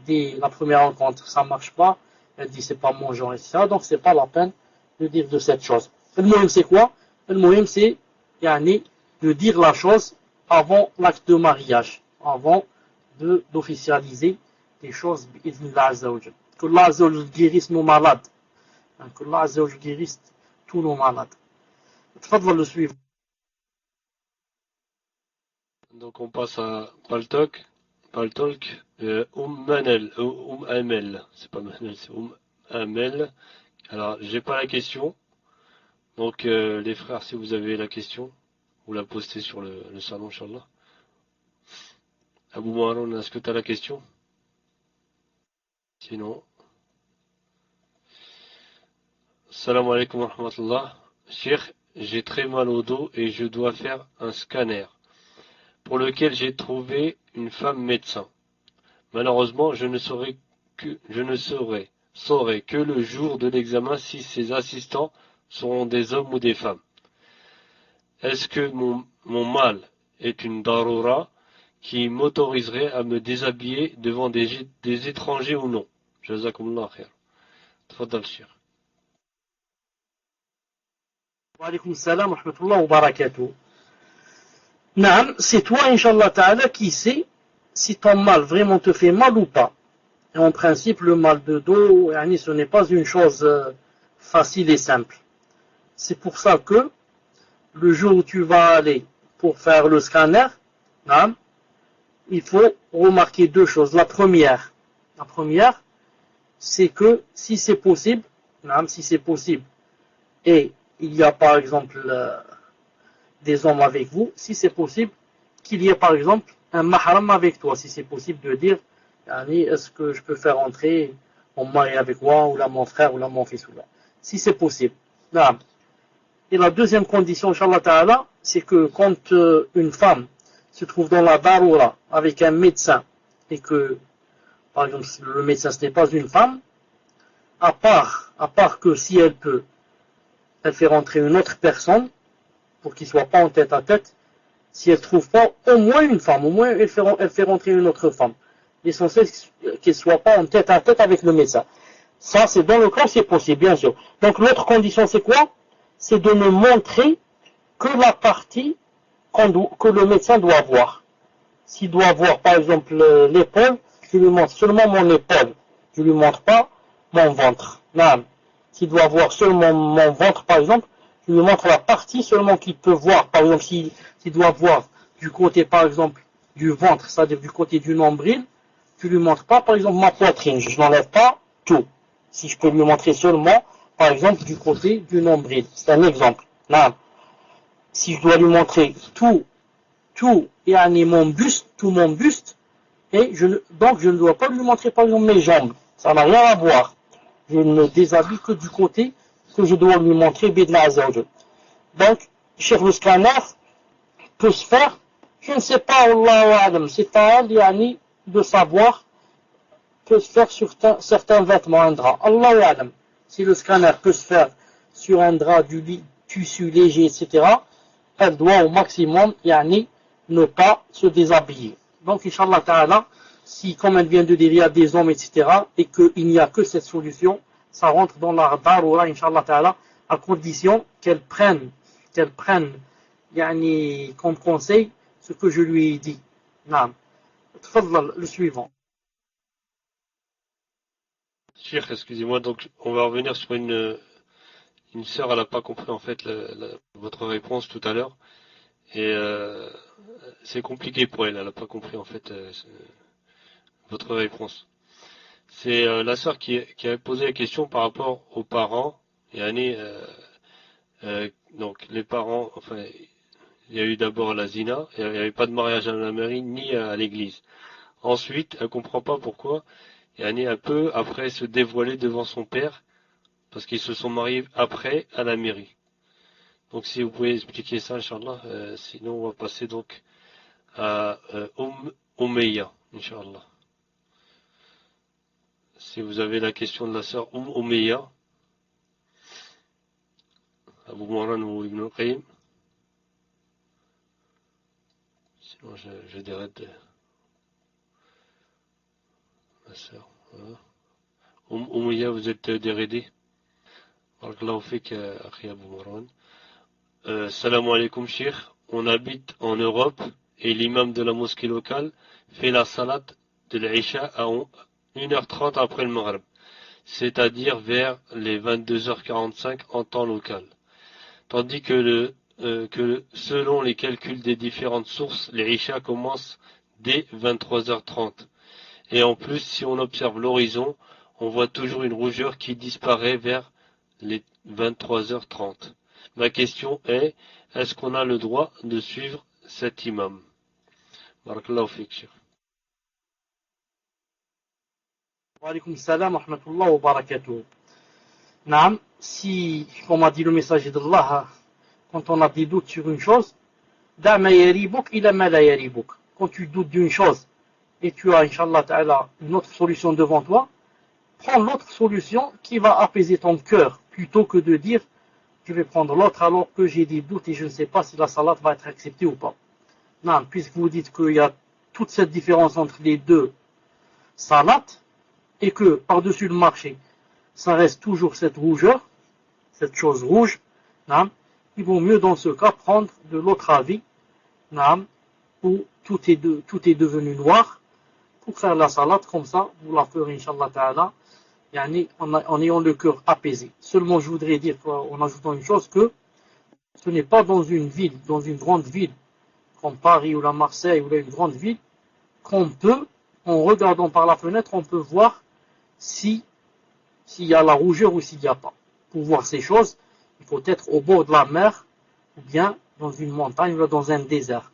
dit la première rencontre, ça ne marche pas, elle dit c'est pas mon genre, etc. Donc c'est pas la peine de dire de cette chose. Le moyen c'est quoi? Le moyen c'est de dire la chose avant l'acte de mariage, avant d'officialiser des choses bi'idhnillah azza wa jal. Que Allah azza wa jal guérisse nos malades. Que Allah azza wa jal guérisse tous nos malades. Tfadhal le suivant. Donc on passe à Paltalk, Amel, c'est pas Manel, c'est Amel. Alors j'ai pas la question. Donc les frères, si vous avez la question, vous la postez sur le salon, Inch'Allah. Abou Mouharoun, est-ce que tu as la question? Sinon. Salam alaikum wa rahmatullah. Cheikh, j'ai très mal au dos et je dois faire un scanner, pour lequel j'ai trouvé une femme médecin. Malheureusement, je ne saurai que le jour de l'examen si ses assistants seront des hommes ou des femmes. Est-ce que mon mal est une darura qui m'autoriserait à me déshabiller devant des étrangers ou non? Jazakumullah khair. Tfaddal Cheikh. Wa alaykum salam wa rahmatullahi wa barakatuh. Naam, c'est toi, Inch'Allah ta'ala, qui sais si ton mal vraiment te fait mal ou pas. Et en principe, le mal de dos, ce n'est pas une chose facile et simple. C'est pour ça que le jour où tu vas aller pour faire le scanner, il faut remarquer deux choses. La première, La première, c'est que si c'est possible, et il y a par exemple des hommes avec vous, si c'est possible, qu'il y ait par exemple un mahram avec toi, si c'est possible de dire, est-ce que je peux faire entrer mon mari avec moi, ou là mon frère, ou là mon fils, ou là. Si c'est possible. Et la deuxième condition, Inch'Allah Ta'ala, c'est que quand une femme se trouve dans la daroura avec un médecin, et que, par exemple, le médecin ce n'est pas une femme, à part que si elle peut, elle fait rentrer une autre personne, pour qu'il ne soit pas en tête à tête, si elle ne trouve pas au moins une femme, au moins elle fait rentrer une autre femme. L'essentiel, qu'elle ne soit pas en tête à tête avec le médecin. Ça, c'est dans le cas où c'est possible, bien sûr. Donc l'autre condition, c'est quoi? C'est de ne montrer que la partie que le médecin doit voir. S'il doit voir, par exemple, l'épaule, je lui montre seulement mon épaule. Je lui montre pas mon ventre. Non. S'il doit voir seulement mon ventre, par exemple, je lui montre la partie seulement qu'il peut voir. Par exemple, s'il doit voir du côté, par exemple, du ventre, c'est-à-dire du côté du nombril, je lui montre pas, par exemple, ma poitrine. Je n'enlève pas tout. Si je peux lui montrer seulement, par exemple, du côté du nombril. C'est un exemple. Non. Si je dois lui montrer tout, et mon buste, et donc je ne dois pas lui montrer, par exemple, mes jambes. Ça n'a rien à voir. Je ne déshabille que du côté que je dois lui montrer, bidna azawajal. Donc, Cheikh, le scanner peut se faire, je ne sais pas, Allahu a'lam, c'est à elle, de savoir, peut se faire sur certains vêtements, un drap. Allahu a'lam. Si le scanner peut se faire sur un drap du tissu léger, etc., elle doit au maximum, ne pas se déshabiller. Donc, Inch'Allah Ta'ala, si, comme elle vient de dire, il y a des hommes, etc., et qu'il n'y a que cette solution, ça rentre dans la daroura, Inch'Allah Ta'ala, à condition qu'elle prenne, comme conseil, ce que je lui ai dit. Naam. Tfaddal, le suivant. Cheikh, excusez-moi, donc on va revenir sur une sœur, elle n'a pas compris en fait votre réponse tout à l'heure. Et c'est compliqué pour elle, elle n'a pas compris en fait votre réponse. C'est la sœur qui a posé la question par rapport aux parents. Donc les parents, enfin, il y a eu d'abord la zina, et il n'y avait pas de mariage à la mairie ni à l'église. Ensuite, elle comprend pas pourquoi, un peu après se dévoiler devant son père, parce qu'ils se sont mariés après à la mairie. Donc si vous pouvez expliquer ça, Inch'Allah, sinon on va passer donc à Umayya, Inch'Allah. Si vous avez la question de la sœur Umayya, Abu Mouran ou Ibn al-Qayyim, sinon je dirais de la sœur. Voilà. Umayya, vous êtes dérédé. Barakallahu fik, akhi Abu Mouran. Salam alaikum, Cheikh. On habite en Europe et l'imam de la mosquée locale fait la salat de l'Isha à 1h30 après le Maghrib, c'est-à-dire vers les 22h45 en temps local. Tandis que selon les calculs des différentes sources, l'Isha commence dès 23h30. Et en plus, si on observe l'horizon, on voit toujours une rougeur qui disparaît vers les 23h30. Ma question est, est-ce qu'on a le droit de suivre cet imam? Barakallahu fik, Cheikh. Wa alaykum salam wa rahmatullahi wa barakatuh. Naam, si, comme a dit le messager d'Allah, quand on a des doutes sur une chose, da'ma yaribuk ila ma la yaribuk. Quand tu doutes d'une chose, et tu as, Inch'Allah Ta'ala, une autre solution devant toi, prends l'autre solution qui va apaiser ton cœur, plutôt que de dire, je vais prendre l'autre alors que j'ai des doutes et je ne sais pas si la salat va être acceptée ou pas. Non, puisque vous dites qu'il y a toute cette différence entre les deux salats, et que par-dessus le marché, ça reste toujours cette rougeur, cette chose rouge, non, il vaut mieux dans ce cas prendre de l'autre avis, non, où tout est devenu noir, pour faire la salat comme ça, vous la ferez, Inch'Allah Ta'ala, en ayant le cœur apaisé. Seulement, je voudrais dire, en ajoutant une chose, que ce n'est pas dans une ville, dans une grande ville, comme Paris ou la Marseille ou là une grande ville, qu'on peut en regardant par la fenêtre, on peut voir s'il y a la rougeur ou s'il n'y a pas. Pour voir ces choses, il faut être au bord de la mer, ou bien dans une montagne, ou dans un désert.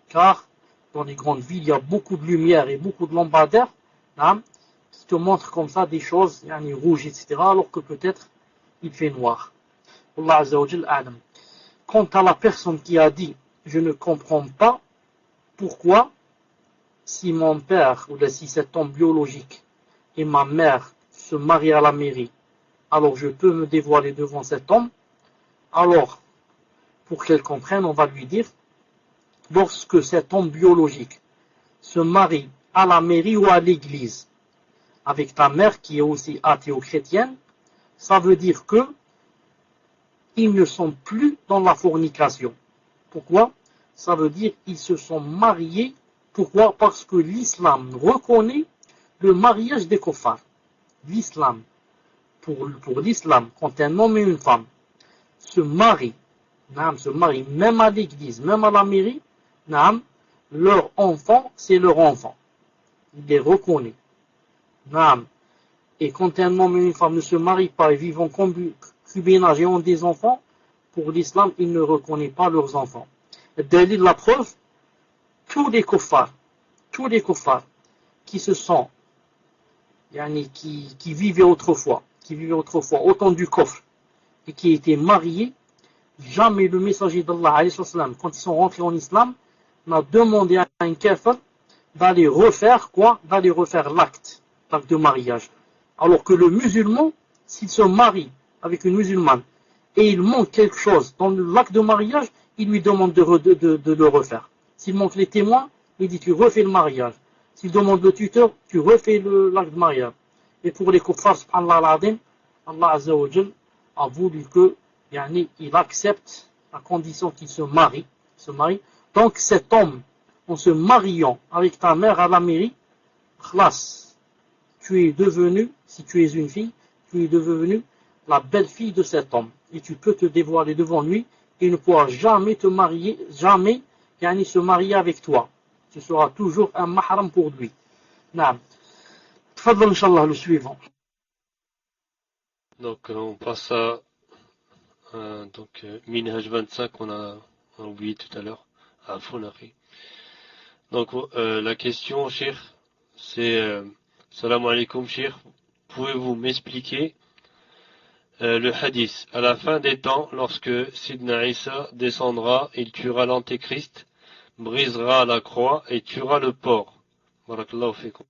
Car dans les grandes villes, il y a beaucoup de lumière et beaucoup de lampadaires, hein, qui te montrent comme ça des choses, rouges, etc., alors que peut-être il fait noir. Allah Azza wa Jal a'lam. Quant à la personne qui a dit « Je ne comprends pas pourquoi si mon père ou si cet homme biologique et ma mère se marient à la mairie, alors je peux me dévoiler devant cet homme ?» Alors, pour qu'elle comprenne, on va lui dire « Lorsque cet homme biologique se marie à la mairie ou à l'église avec ta mère qui est aussi athéo-chrétienne, ça veut dire que ils ne sont plus dans la fornication. Pourquoi? Ça veut dire qu'ils se sont mariés. Pourquoi? Parce que l'islam reconnaît le mariage des kuffars. L'islam, pour l'islam, quand un homme et une femme se marient même à l'église, même à la mairie, leur enfant, c'est leur enfant. Il les reconnaît. Et quand un homme et une femme ne se marient pas et vivent en concubinage et ont des enfants, pour l'islam, il ne reconnaît pas leurs enfants. Dalil, la preuve, tous les kuffars qui se sont, qui vivaient autrefois autant du kufr et qui étaient mariés, jamais le messager d'Allah, quand ils sont rentrés en islam, n'a demandé à un kafir d'aller refaire l'acte de mariage. Alors que le musulman, s'il se marie avec une musulmane et il manque quelque chose dans l'acte de mariage, il lui demande de le refaire. S'il manque les témoins, il dit tu refais le mariage. S'il demande le tuteur, tu refais l'acte de mariage. Et pour les kuffars, subhanallah al-azim, Allah Azza wa Jal a voulu il accepte à condition qu'il se marie. Donc cet homme, en se mariant avec ta mère à la mairie, khlas, tu es devenu, si tu es une fille, tu es devenue la belle-fille de cet homme. Et tu peux te dévoiler devant lui et il ne pourra jamais te marier, jamais se marier avec toi. Tu seras toujours un mahram pour lui. Naam. Tfadl, Inch'Allah, le suivant. Donc on passe à Minhaj 25 on a oublié tout à l'heure. À Fonari. Donc la question, Cheikh, c'est Salam alaikum, Cheikh. Pouvez-vous m'expliquer le hadith à la fin des temps, lorsque Sidna Isa descendra, il tuera l'antéchrist, brisera la croix et tuera le porc. Barakallahu fikum.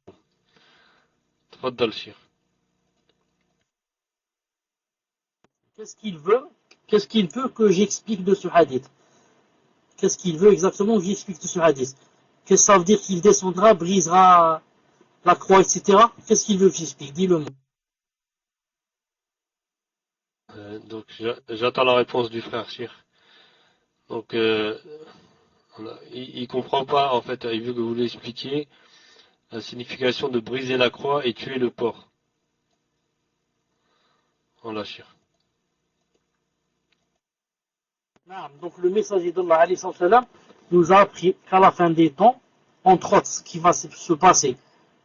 Tfaddal, Cheikh. Qu'est-ce qu'il veut que j'explique de ce hadith? Qu'est-ce qu'il veut exactement que j'explique de ce hadith? Qu'est-ce que ça veut dire qu'il descendra, brisera la croix, etc. Qu'est-ce qu'il veut que j'explique? Dis-le-moi. Donc j'attends la réponse du frère Cheikh. Donc il comprend pas, en fait, il veut que vous lui expliquiez la signification de briser la croix et tuer le porc. Voilà, Cheikh. Donc le messager d'Allah nous a appris qu'à la fin des temps, entre autres, ce qui va se passer,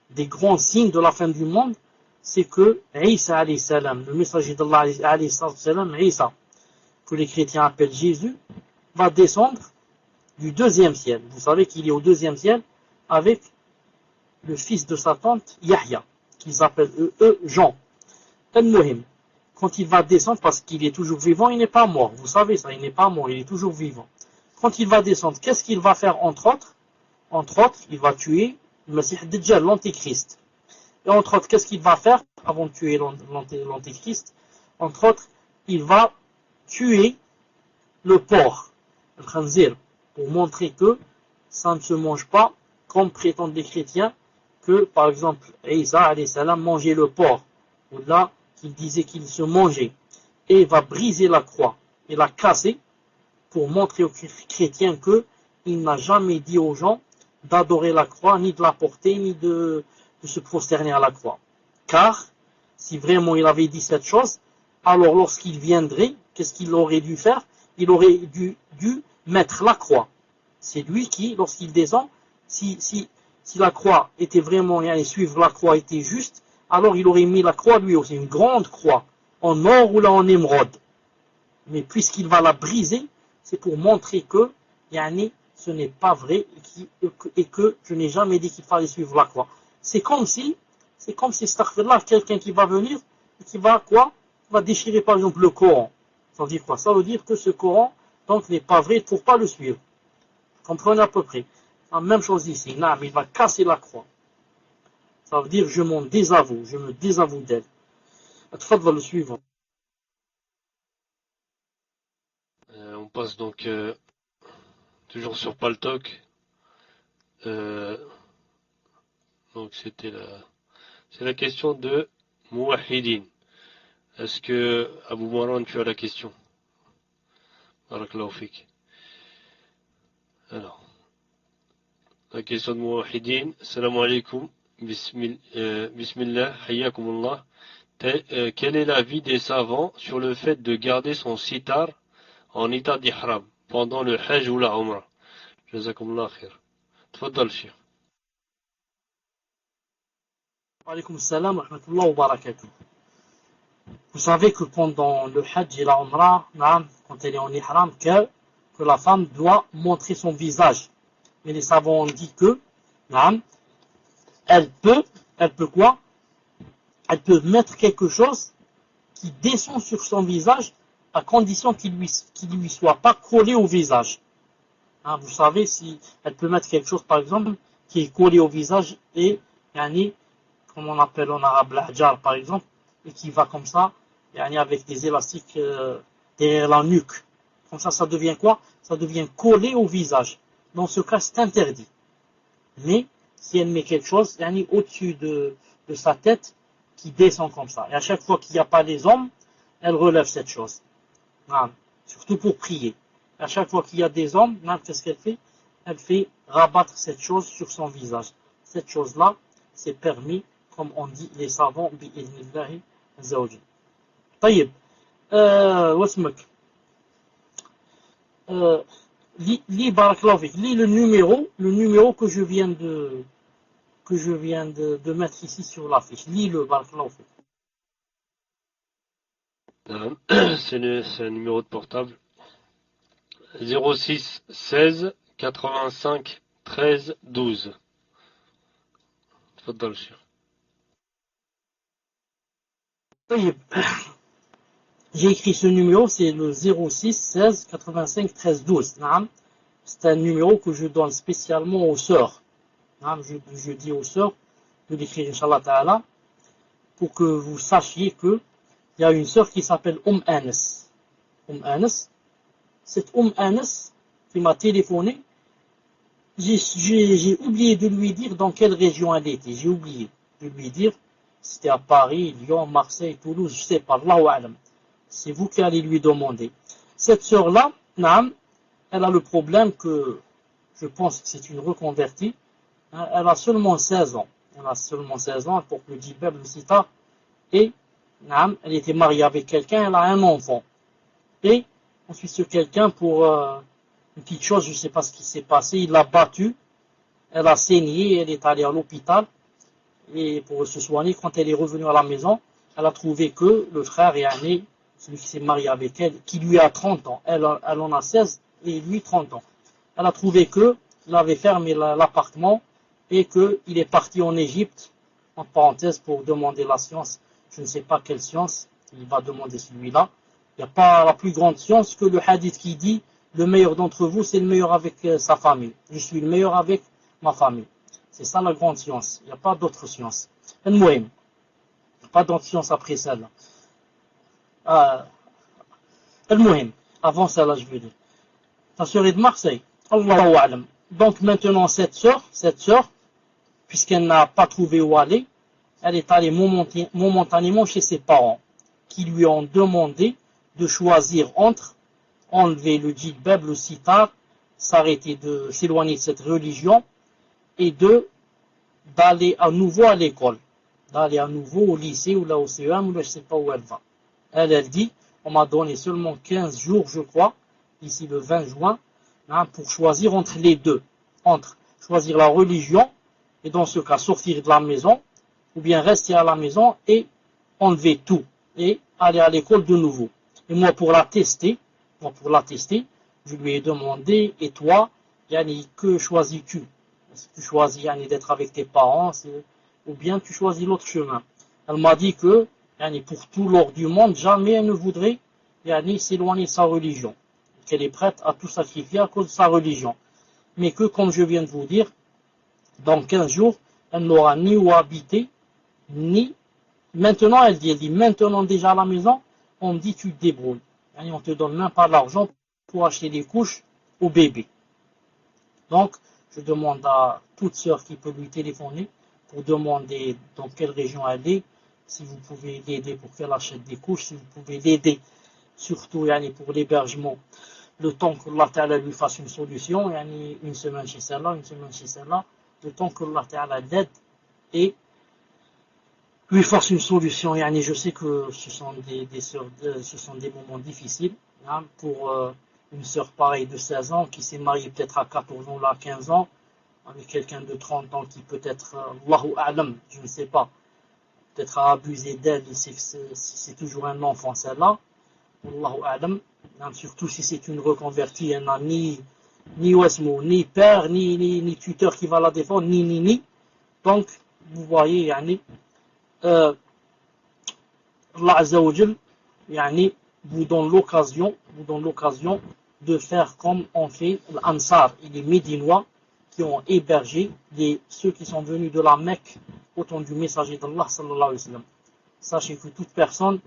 des grands signes de la fin du monde, c'est que Isa alayhi salam, le messager d'Allah alayhi salam, Isa, que les chrétiens appellent Jésus, va descendre du deuxième ciel. Vous savez qu'il est au deuxième ciel avec le fils de sa tante Yahya, qu'ils appellent eux Jean. Al-Muhim. Quand il va descendre, parce qu'il est toujours vivant, il n'est pas mort. Vous savez ça, il n'est pas mort, il est toujours vivant. Quand il va descendre, qu'est-ce qu'il va faire entre autres? Entre autres, il va tuer le Messie Dajjal, l'antéchrist. Et entre autres, qu'est-ce qu'il va faire avant de tuer l'antéchrist? Entre autres, il va tuer le porc, le khanzir, pour montrer que ça ne se mange pas, comme prétendent les chrétiens, que par exemple, Isa alayhi salam mangeait le porc, ou là, qu'il disait qu'il se mangeait, et il va briser la croix et la casser pour montrer aux chrétiens qu'il n'a jamais dit aux gens d'adorer la croix, ni de la porter, ni de se prosterner à la croix. Car, si vraiment il avait dit cette chose, alors lorsqu'il viendrait, qu'est-ce qu'il aurait dû faire? Il aurait dû mettre la croix. C'est lui qui, lorsqu'il descend, si si la croix était vraiment, et suivre la croix était juste, alors il aurait mis la croix lui aussi, une grande croix, en or ou là en émeraude. Mais puisqu'il va la briser, c'est pour montrer que, ce n'est pas vrai et que je n'ai jamais dit qu'il fallait suivre la croix. C'est comme si, astaghfirullah, quelqu'un qui va venir et qui va quoi? Va déchirer par exemple le Coran. Ça veut dire quoi? Ça veut dire que ce Coran, donc, n'est pas vrai pour pas le suivre. Comprenez à peu près. La même chose ici. Non, mais il va casser la croix. Ça veut dire je m'en désavoue, je me désavoue d'elle. Tfadhal, le suivant. On passe donc toujours sur Paltalk. Donc c'est la question de Mouahidine. Est-ce que Abu Marwan, tu as la question? Barakallahu fik. Alors, la question de Mouahidine. Salam alaikum. Bismillah. Hayyakumullah. Quel est l'avis des savants sur le fait de garder son sitar en état d'ihram pendant le Hajj ou la Umrah? Jazakumullah khair. Tfaddal, Cheikh. Wa alaykum salam wa rahmatullah wa barakatuh. Vous savez que pendant le Hajj et la Umrah, quand elle est en ihram, que la femme doit montrer son visage. Mais les savants ont dit que, elle peut quoi? Elle peut mettre quelque chose qui descend sur son visage à condition qu'il lui soit pas collé au visage. Vous savez, si elle peut mettre quelque chose, par exemple, qui est collé au visage et, comme on appelle en arabe l'ahjar, par exemple, et qui va comme ça, avec des élastiques derrière la nuque. Comme ça devient quoi? Ça devient collé au visage. Dans ce cas, c'est interdit. Mais, si elle met quelque chose, au-dessus de sa tête, qui descend comme ça. Et à chaque fois qu'il n'y a pas les hommes, elle relève cette chose. Surtout pour prier. Et à chaque fois qu'il y a des hommes, qu'est-ce qu'elle fait? Elle fait rabattre cette chose sur son visage. Cette chose-là, c'est permis, comme on dit les savants, bi'idhnillahi azawajal. Taïb. Wasmak. Lis barakallahu fik. Lis le numéro que je viens de mettre ici sur la fiche. Lis-le, barakallahu fik. C'est un numéro de portable. 06 16 85 13 12. Tfaddal, Cheikh. J'ai écrit ce numéro, c'est le 06 16 85 13 12. C'est un numéro que je donne spécialement aux sœurs. Je dis aux sœurs de l'écrire, Inch'Allah Ta'ala, pour que vous sachiez que il y a une sœur qui s'appelle Anas. Anas. Cette Anas qui m'a téléphoné, j'ai oublié de lui dire dans quelle région elle était. J'ai oublié de lui dire. C'était à Paris, Lyon, Marseille, Toulouse, je sais pas. Allahu a'lam. C'est vous qui allez lui demander. Cette sœur-là, elle a le problème que je pense que c'est une reconvertie. Elle a seulement 16 ans. Elle a seulement 16 ans, elle porte le djibab, le sitar. Et elle était mariée avec quelqu'un, elle a un enfant. Et ensuite ce quelqu'un, pour une petite chose, je ne sais pas ce qui s'est passé, il l'a battue, elle a saigné, elle est allée à l'hôpital. Et pour se soigner, quand elle est revenue à la maison, elle a trouvé que le frère est né, celui qui s'est marié avec elle, qui lui a 30 ans. Elle en a 16 et lui 30 ans. Elle a trouvé que il avait fermé l'appartement et qu'il est parti en Égypte, en parenthèse, pour demander la science. Je ne sais pas quelle science, il va demander celui-là. Il n'y a pas la plus grande science que le hadith qui dit le meilleur d'entre vous, c'est le meilleur avec sa famille. Je suis le meilleur avec ma famille. C'est ça la grande science. Il n'y a pas d'autre science. Il n'y a pas d'autre science après celle-là. Avant celle-là, je veux dire. Ta sœur est de Marseille. Allahu a'lam. Donc maintenant, cette sœur, puisqu'elle n'a pas trouvé où aller, elle est allée momentanément chez ses parents, qui lui ont demandé de choisir entre enlever le djilbab, le sitar, s'éloigner de cette religion, et d'aller à nouveau à l'école, d'aller à nouveau au lycée ou là au CEM ou là je ne sais pas où elle va. Elle dit, on m'a donné seulement 15 jours, je crois, ici le 20 juin, pour choisir entre les deux, entre choisir la religion Et dans ce cas, sortir de la maison, ou bien rester à la maison et enlever tout, et aller à l'école de nouveau. Et moi, pour la tester, je lui ai demandé, et toi, Yani, que choisis-tu? Est-ce que tu choisis Yani, d'être avec tes parents, ou bien tu choisis l'autre chemin? Elle m'a dit que, Yani, pour tout l'or du monde, jamais elle ne voudrait Yani, s'éloigner de sa religion. Qu'elle est prête à tout sacrifier à cause de sa religion. Mais que, comme je viens de vous dire, dans 15 jours, elle n'aura ni où habiter, ni... Maintenant, elle dit, maintenant déjà à la maison, on me dit, tu te débrouilles. Yani, on te donne même pas l'argent pour acheter des couches au bébé. Donc, je demande à toute sœur qui peut lui téléphoner pour demander dans quelle région elle est, si vous pouvez l'aider pour qu'elle achète des couches, si vous pouvez l'aider surtout yani, pour l'hébergement, le temps que Allah Ta'ala lui fasse une solution, yani, une semaine chez celle-là, une semaine chez celle-là, le temps que Allah Ta'ala l'aide et lui fasse une solution. Yani, je sais que ce sont des moments difficiles hein, pour une sœur pareille de 16 ans qui s'est mariée peut-être à 14 ans, là, 15 ans, avec quelqu'un de 30 ans qui peut-être, Allahu A'lam, je ne sais pas, peut-être a abusé d'elle, c'est toujours un enfant celle-là, Allahu A'lam, surtout si c'est une reconvertie, elle n'a ni wasmo, ni père, ni tuteur qui va la défendre, ni. Donc, vous voyez, yani, Allah Azza wa Jal, yani, vous donne l'occasion de faire comme on fait l'Ansar et les Médinois qui ont hébergé ceux qui sont venus de la Mecque au temps du messager d'Allah sallallahu alayhi wa sallam. Sachez que toute personne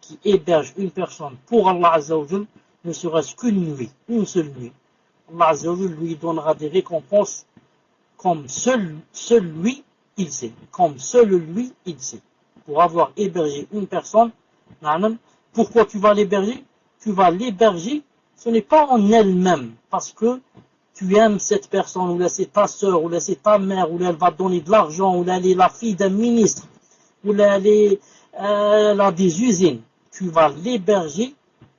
qui héberge une personne pour Allah Azza wa Jal, ne serait-ce qu'une nuit, une seule nuit, Allah Azza wa Jal lui donnera des récompenses comme seul lui il sait, comme seul lui il sait. Pour avoir hébergé une personne, pourquoi tu vas l'héberger? Tu vas l'héberger, ce n'est pas en elle-même, parce que tu aimes cette personne, ou là c'est ta soeur, ou là c'est ta mère, ou là elle va donner de l'argent, ou là elle est la fille d'un ministre, ou là elle a des usines. Tu vas l'héberger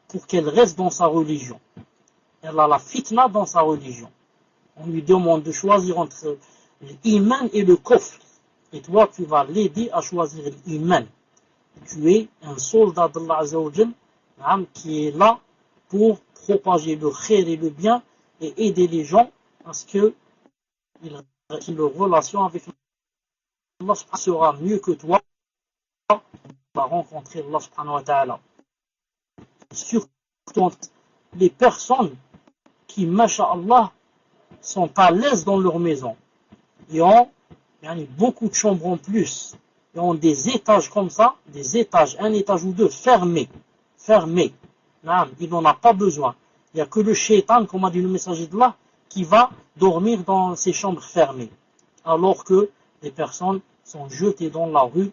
pour qu'elle reste dans sa religion. Elle a la fitna dans sa religion. On lui demande de choisir entre l'iman et le kufr. Et toi, tu vas l'aider à choisir l'iman. Tu es un soldat d'Allah Azza wa Jal, qui est là pour propager le khair et le bien et aider les gens parce que leur relation avec Allah sera mieux que toi. Tu vas rencontrer Allah subhanahu wa ta'ala. Surtout les personnes qui, masha'Allah, sont à l'aise dans leur maison. Ils ont beaucoup de chambres en plus. Ils ont des étages comme ça, des étages, un étage ou deux fermés. Il n'en a pas besoin. Il n'y a que le shaitan, comme a dit le messager d'Allah, qui va dormir dans ces chambres fermées. Alors que les personnes sont jetées dans la rue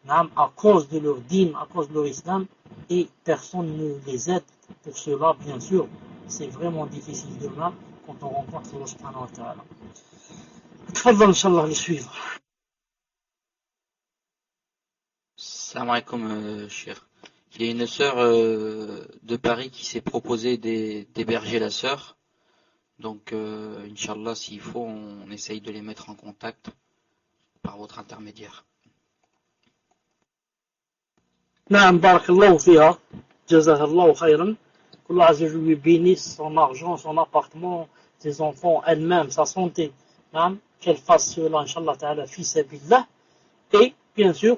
à cause de leur dîme, à cause de leur islam, et personne ne les aide pour cela, bien sûr. C'est vraiment difficile demain quand on rencontre Allah subhanahu wa ta'ala. تفضل إن شاء الله للسويفر. Salam alaikum, cher. Il y a une sœur de Paris qui s'est proposée d'héberger la sœur. Donc, Inch'Allah, s'il faut, on essaye de les mettre en contact par votre intermédiaire. نعم بارك الله فيها جزاها الله خيرا كل عز وجل lui bénisse son argent, son appartement, ses enfants, elle-même, sa santé. Qu'elle fasse cela, Inch'Allah ta'ala, fi sabilillah. Et, bien sûr,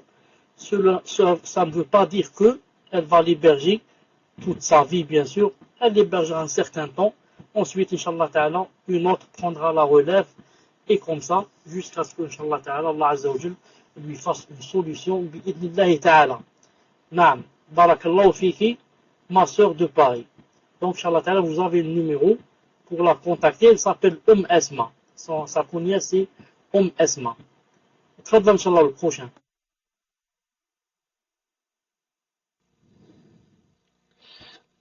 ça ne veut pas dire qu'elle va l'héberger toute sa vie, bien sûr. Elle l'hébergera un certain temps. Ensuite, Inch'Allah ta'ala, une autre prendra la relève. Et comme ça, jusqu'à ce que, Inch'Allah ta'ala, Allah Azza wa Jal lui fasse une solution. Bi'idnillahi ta'ala. Naam, barakallahu fiki, ma sœur de Paris. Donc, Inch'Allah ta'ala, vous avez le numéro pour la contacter. Elle s'appelle Esma. Sa kunya, c'est Esma. Tfadal, Inch'Allah, le prochain.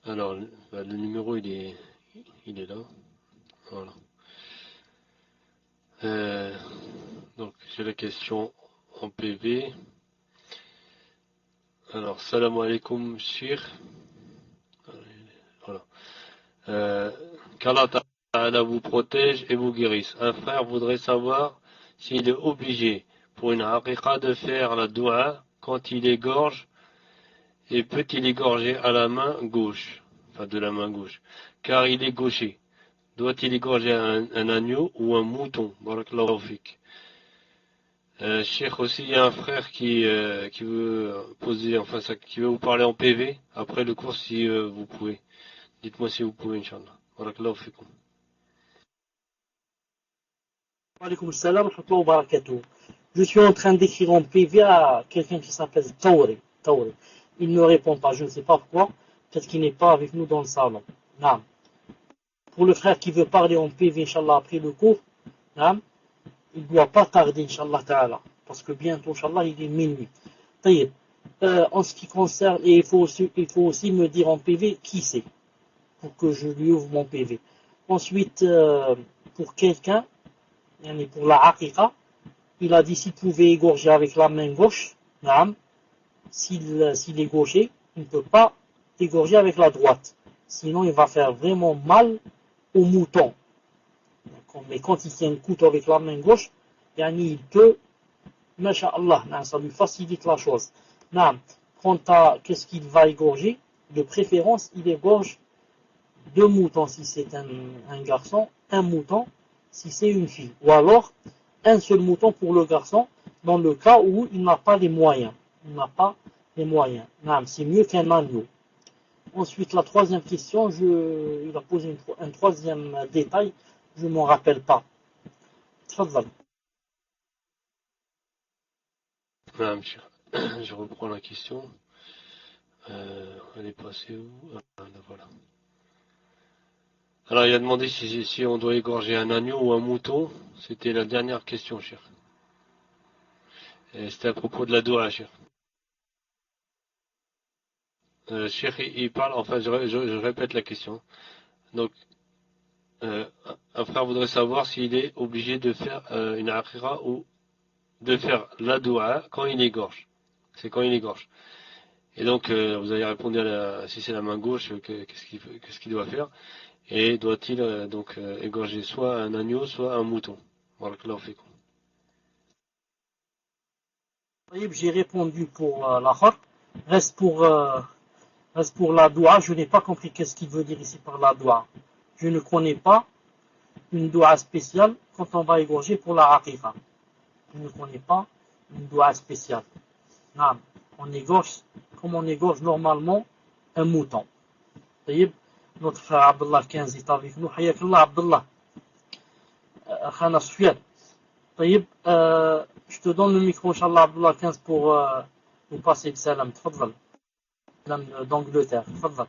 Alors, le numéro, il est là. Voilà. Donc, j'ai la question en PV. Alors, salam alaikum, shir. Voilà. Qu'Allah Ta'ala vous protège et vous guérisse. Un frère voudrait savoir s'il est obligé pour une haqiqa de faire la doua quand il égorge, et peut-il égorger à la main gauche, enfin de la main gauche, car il est gaucher. Doit-il égorger un agneau ou un mouton? Barakallahu fik. Cheikh aussi, il y a un frère qui veut poser, enfin qui veut vous parler en PV après le cours si vous pouvez. Dites-moi si vous pouvez, Inch'Allah. Barakallahu fikum. Wa alaykoum salam wa rahmatullahi wa barakatuh. Je suis en train d'écrire en PV à quelqu'un qui s'appelle Taouri. Il ne répond pas, je ne sais pas pourquoi. Peut-être qu'il n'est pas avec nous dans le salon. Naam. Pour le frère qui veut parler en PV, Inch'Allah, après le cours, naam, il ne doit pas tarder, Inch'Allah ta'ala. Parce que bientôt, Inch'Allah, il est minuit. Taïb. En ce qui concerne, et il faut aussi me dire en PV qui c'est, pour que je lui ouvre mon PV. Ensuite, pour quelqu'un, pour la haqiqa, il a dit s'il pouvait égorger avec la main gauche, naam, s'il est gaucher, il ne peut pas égorger avec la droite. Sinon, il va faire vraiment mal au mouton. Mais quand il tient le couteau avec la main gauche, il peut, masha'Allah, ça lui facilite la chose. Quant à qu'est-ce qu'il va égorger, de préférence, il égorge 2 moutons si c'est un garçon, 1 mouton si c'est une fille. Ou alors, un seul mouton pour le garçon, dans le cas où il n'a pas les moyens. C'est mieux qu'un agneau. Ensuite, la troisième question, il a posé un troisième détail, je ne m'en rappelle pas. Tfadhal. Je reprends la question. Elle est passée où? Voilà. Alors, il a demandé si on doit égorger un agneau ou un mouton. C'était la dernière question, cher. C'était à propos de la doua, cher. Cher, il parle, enfin, je répète la question. Donc, un frère voudrait savoir s'il est obligé de faire une akhira ou de faire la doua quand il égorge. C'est quand il égorge. Et donc, vous avez répondu si c'est la main gauche, qu'est-ce qu'il doit faire? Et doit-il donc égorger soit un agneau, soit un mouton? Barakallahu fikum. J'ai répondu pour la khar. Reste pour la doua. Je n'ai pas compris qu'est-ce qu'il veut dire ici par la doua. Je ne connais pas une doua spéciale quand on va égorger pour la haqiqa. Je ne connais pas une doua spéciale. Non, on égorge comme on égorge normalement un mouton. Notre frère Abdullah 15 est avec nous. Hayakallah Abdullah. Khana Soufiane. Je te donne le micro, Inch'Allah Abdullah 15 pour nous passer le salam. Tfadhal. Salam d'Angleterre. Tfadhal.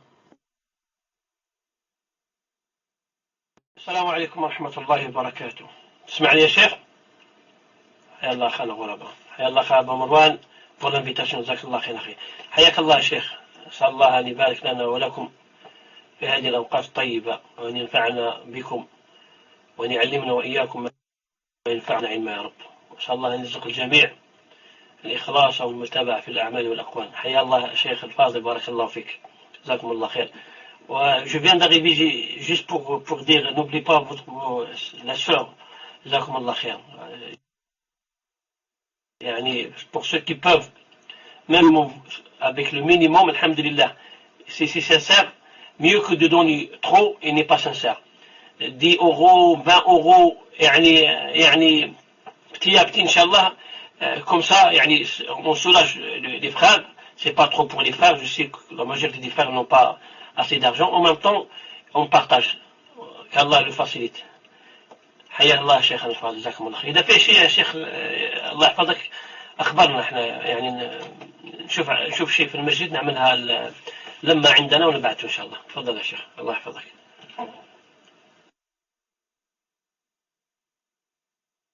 السلام عليكم ورحمة الله وبركاته. تسمعني يا شيخ؟ حيا الله أخانا غرباء. حيا الله أخا أبا مروان pour l'invitation. جزاك الله خير أخي. حياك الله يا شيخ. أسأل الله أن يبارك لنا ولكم في هذه الأوقات الطيبة وأن ينفعنا بكم وأن يعلمنا وإياكم ما ينفعنا علما يا رب. وأسأل الله أن يرزق الجميع الإخلاص والمتابعة في الأعمال والأقوال. حيا الله شيخ الفاضل بارك الله فيك. جزاكم الله خير. Je viens d'arriver juste pour dire, n'oubliez pas la sœur, جزاكم الله خير. Pour ceux qui peuvent, même avec le minimum, alhamdulillah, si c'est sincère, mieux que de donner trop et n'est pas sincère. 10 euros, 20 euros, petit à petit, Inch'Allah, comme ça, on soulage les frères. C'est pas trop pour les frères. Je sais que la majorité des frères n'ont pas assez d'argent. En même temps, on partage. qu'Allah le facilite. حيا الله شيخنا الفاضل جزاكم الله خير. إذا في شيء يا شيخ الله يحفظك أخبرنا احنا نشوف شيء في المسجد نعملها لما عندنا ونبعته إن شاء الله. تفضل يا شيخ الله يحفظك.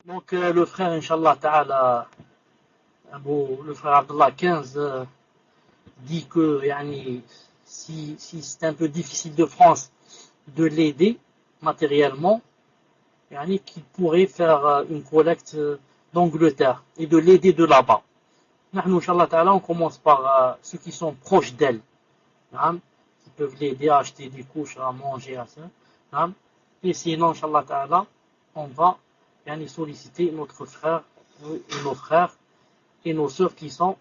Donc le frère Inch'Allah Ta'ala, le frère Abdullah 15 dit que si c'est un peu difficile de France de l'aider matériellement, qu'il pourrait faire une collecte d'Angleterre et de l'aider de là-bas. Nous, Inch'Allah Ta'ala, on commence par ceux qui sont proches d'elle, qui peuvent l'aider à acheter des couches, à manger, à ça. Et sinon, Inch'Allah Ta'ala, on va solliciter notre frère et nos frères et nos sœurs qui sont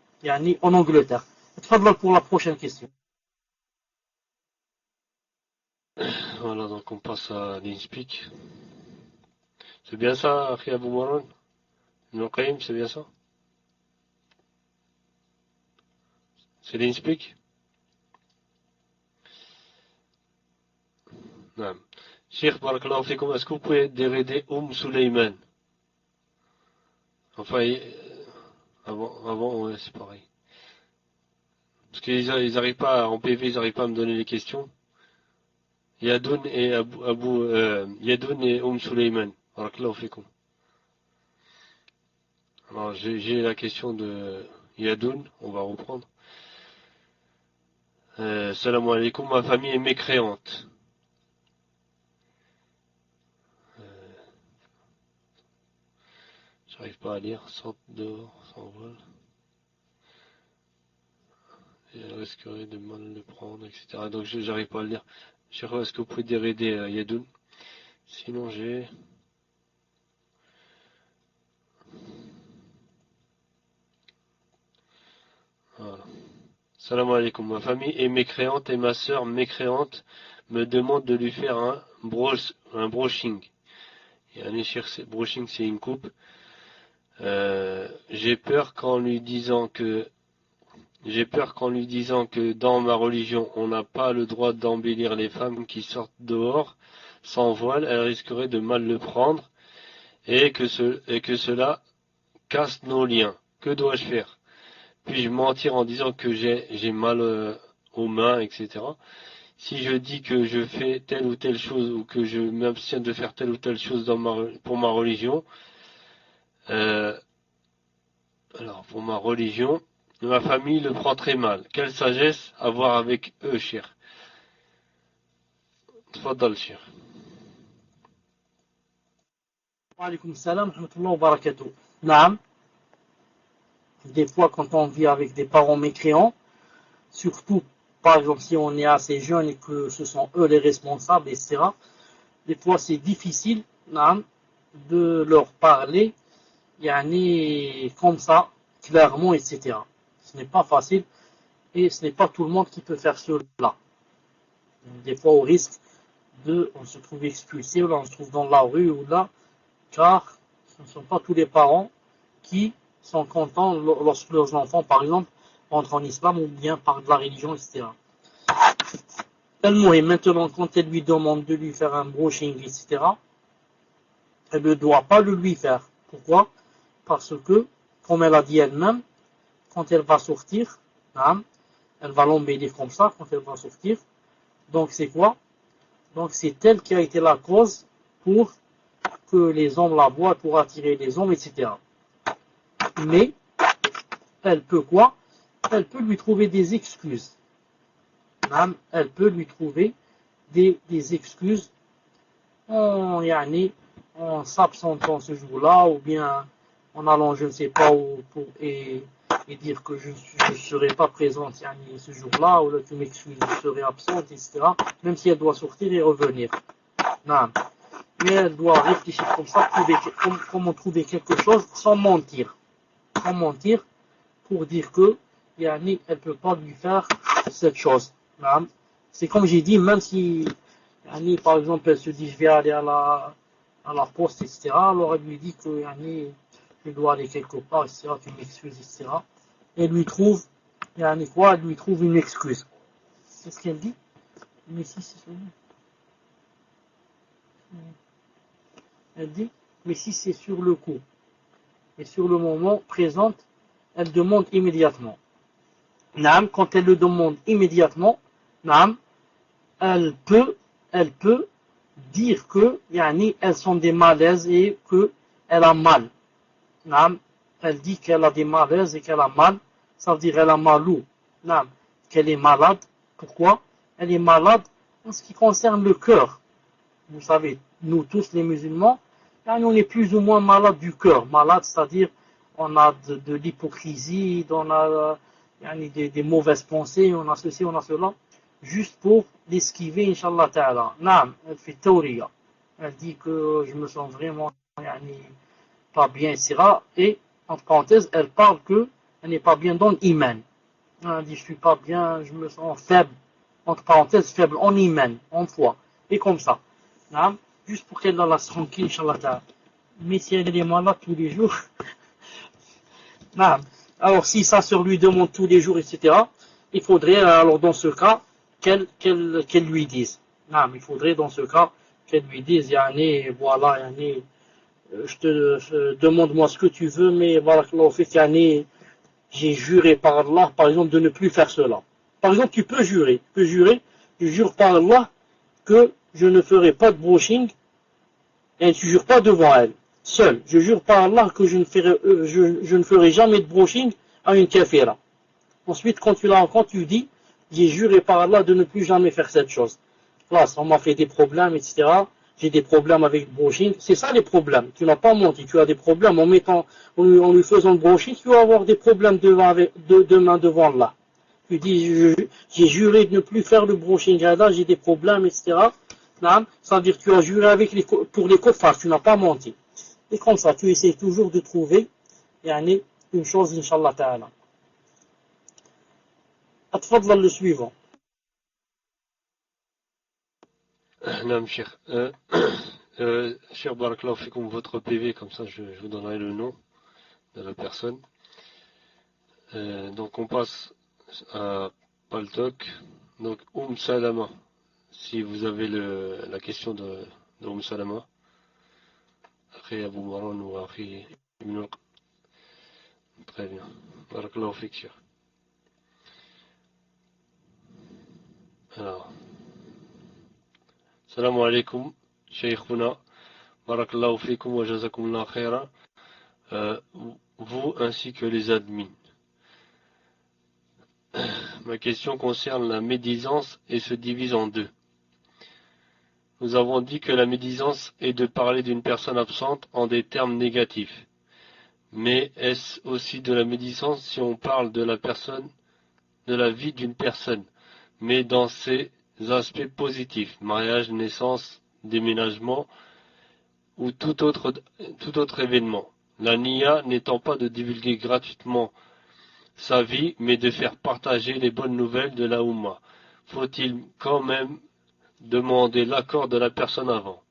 en Angleterre. Tfadlal pour la prochaine question. Voilà, donc on passe à l'InSpeak. C'est bien ça, Akhi Abou Marwan? Ibn Qayyim, c'est bien ça? C'est l'InSpeak? Non. Cheikh Barakallahu Fikum, est-ce que vous pouvez dérider Suleiman? Enfin, avant ouais, c'est pareil. Parce qu'ils n'arrivent pas, en PV, ils n'arrivent pas à me donner les questions. Yadoun et Yadoun et Suleiman. Barakallahu Fikum. Alors, j'ai la question de Yadoun, on va reprendre. Salam alaikum, ma famille est mécréante. J'arrive pas à lire, sorte dehors, s'envole. Et elle risquerait de mal le prendre, etc. Donc j'arrive pas à le lire. Est-ce que vous pouvez dérider Yadoun? Sinon j'ai... Voilà. Salam alaikum. Ma famille est mécréante et ma sœur mécréante me demande de lui faire un brushing. Et un brushing, c'est une coupe. J'ai peur qu'en lui disant que dans ma religion, on n'a pas le droit d'embellir les femmes qui sortent dehors sans voile, elle risquerait de mal le prendre et que cela casse nos liens. Que dois-je faire? Puis-je mentir en disant que j'ai mal aux mains, etc. Si je dis que je fais telle ou telle chose ou que je m'abstiens de faire telle ou telle chose pour ma religion, pour ma religion, ma famille le prend très mal. Quelle sagesse avoir avec eux, cher. Tfadal, cher. Wa alaykoum salam, rahmatullah wa barakatuh. Naam. Des fois, quand on vit avec des parents mécréants, surtout, par exemple, si on est assez jeune et que ce sont eux les responsables, etc., des fois, c'est difficile de leur parler comme ça, clairement, etc. Ce n'est pas facile et ce n'est pas tout le monde qui peut faire cela. Des fois, au risque on se trouve expulsé, ou là, on se trouve dans la rue, ou là, car ce ne sont pas tous les parents qui sont contents lorsque leurs enfants, par exemple, entrent en islam ou bien par de la religion, etc. Et maintenant, quand elle lui demande de lui faire un brushing, etc., elle ne doit pas le lui faire. Pourquoi? Parce que, comme elle a dit elle-même, quand elle va sortir, elle va l'embellir comme ça, quand elle va sortir. Donc c'est quoi? Donc c'est elle qui a été la cause pour que les hommes la voient, pour attirer les hommes, etc. Mais, elle peut quoi? Elle peut lui trouver des excuses. Elle peut lui trouver des excuses en s'absentant ce jour-là, ou bien en allant je ne sais pas où, et dire que je ne serai pas présente ce jour-là, ou là tu m'excuses, je serai absente, etc. Même si elle doit sortir et revenir. Mais elle doit réfléchir comme ça, comment trouver quelque chose sans mentir. Sans mentir, pour dire que elle ne peut pas lui faire cette chose. C'est comme j'ai dit, même si par exemple elle se dit je vais aller à la poste, etc. Alors elle lui dit que je dois aller quelque part, etc. Tu m'excuses, etc. Et elle lui trouve elle lui trouve une excuse. C'est ce qu'elle dit. Mais si c'est sur elle dit, mais si c'est sur le coup et sur le moment présent, elle demande immédiatement. Quand elle le demande immédiatement, elle peut dire que elles sont des malaises et qu'elle a mal. Elle dit qu'elle a des malaises et qu'elle a mal, ça veut dire qu'elle a malou. Qu'elle est malade. Pourquoi? Elle est malade en ce qui concerne le cœur. Vous savez, nous tous les musulmans, on est plus ou moins malade du cœur. Malade, c'est-à-dire on a de l'hypocrisie, on a des mauvaises pensées, on a ceci, on a cela, juste pour l'esquiver, Inch'Allah Ta'ala. Elle fait théoria. Elle dit que je me sens vraiment pas bien, etc. Et, entre parenthèses, elle parle qu'elle n'est pas bien dans l'iman. Elle dit, je suis pas bien, je me sens faible, entre parenthèses, faible en iman, en foi. Et comme ça. Juste pour qu'elle la laisse tranquille, Inch'Allah. Mais si elle est malade tous les jours, alors si sa sœur lui demande tous les jours, etc., il faudrait, alors dans ce cas, qu'elle lui dise. Il faudrait dans ce cas qu'elle lui dise, voilà, je demande-moi ce que tu veux, mais voilà, j'ai juré par Allah, par exemple, de ne plus faire cela. Par exemple, tu peux jurer, je jure par Allah que je ne ferai pas de brushing, et tu jures pas devant elle, seul. Je jure par Allah que je ne ferai jamais de brushing à une kafira. Ensuite, quand tu la rencontres, tu dis, j'ai juré par Allah de ne plus jamais faire cette chose. Là, ça m'a fait des problèmes, etc. J'ai des problèmes avec le brushing. C'est ça les problèmes. Tu n'as pas menti. Tu as des problèmes en lui faisant le brushing, tu vas avoir des problèmes demain devant Allah. Tu dis, j'ai juré de ne plus faire le brushing. Là, j'ai des problèmes, etc. Ça veut dire que tu as juré pour les kuffars. Tu n'as pas menti. Et comme ça, tu essaies toujours de trouver, une chose, Inch'Allah Ta'ala. أتفضل le suivant. Non, cher. Cher Barakallahu Fikoum, votre PV, comme ça je vous donnerai le nom de la personne. Donc on passe à Paltok. Donc Salama, si vous avez la question de Salama. Après Abu Maran ou après Ibn al. Très bien. Barakallahu Fik, cher. Alors. Salam alaikum, Shaykhuna, Barakallahu fikum wa jazakumullah khaira, vous ainsi que les admins. Ma question concerne la médisance et se divise en deux. Nous avons dit que la médisance est de parler d'une personne absente en des termes négatifs. Mais est-ce aussi de la médisance si on parle de la vie d'une personne, mais dans ses aspects positifs, mariage, naissance, déménagement ou tout autre événement. La niya n'étant pas de divulguer gratuitement sa vie, mais de faire partager les bonnes nouvelles de la Oumma. Faut-il quand même demander l'accord de la personne avant?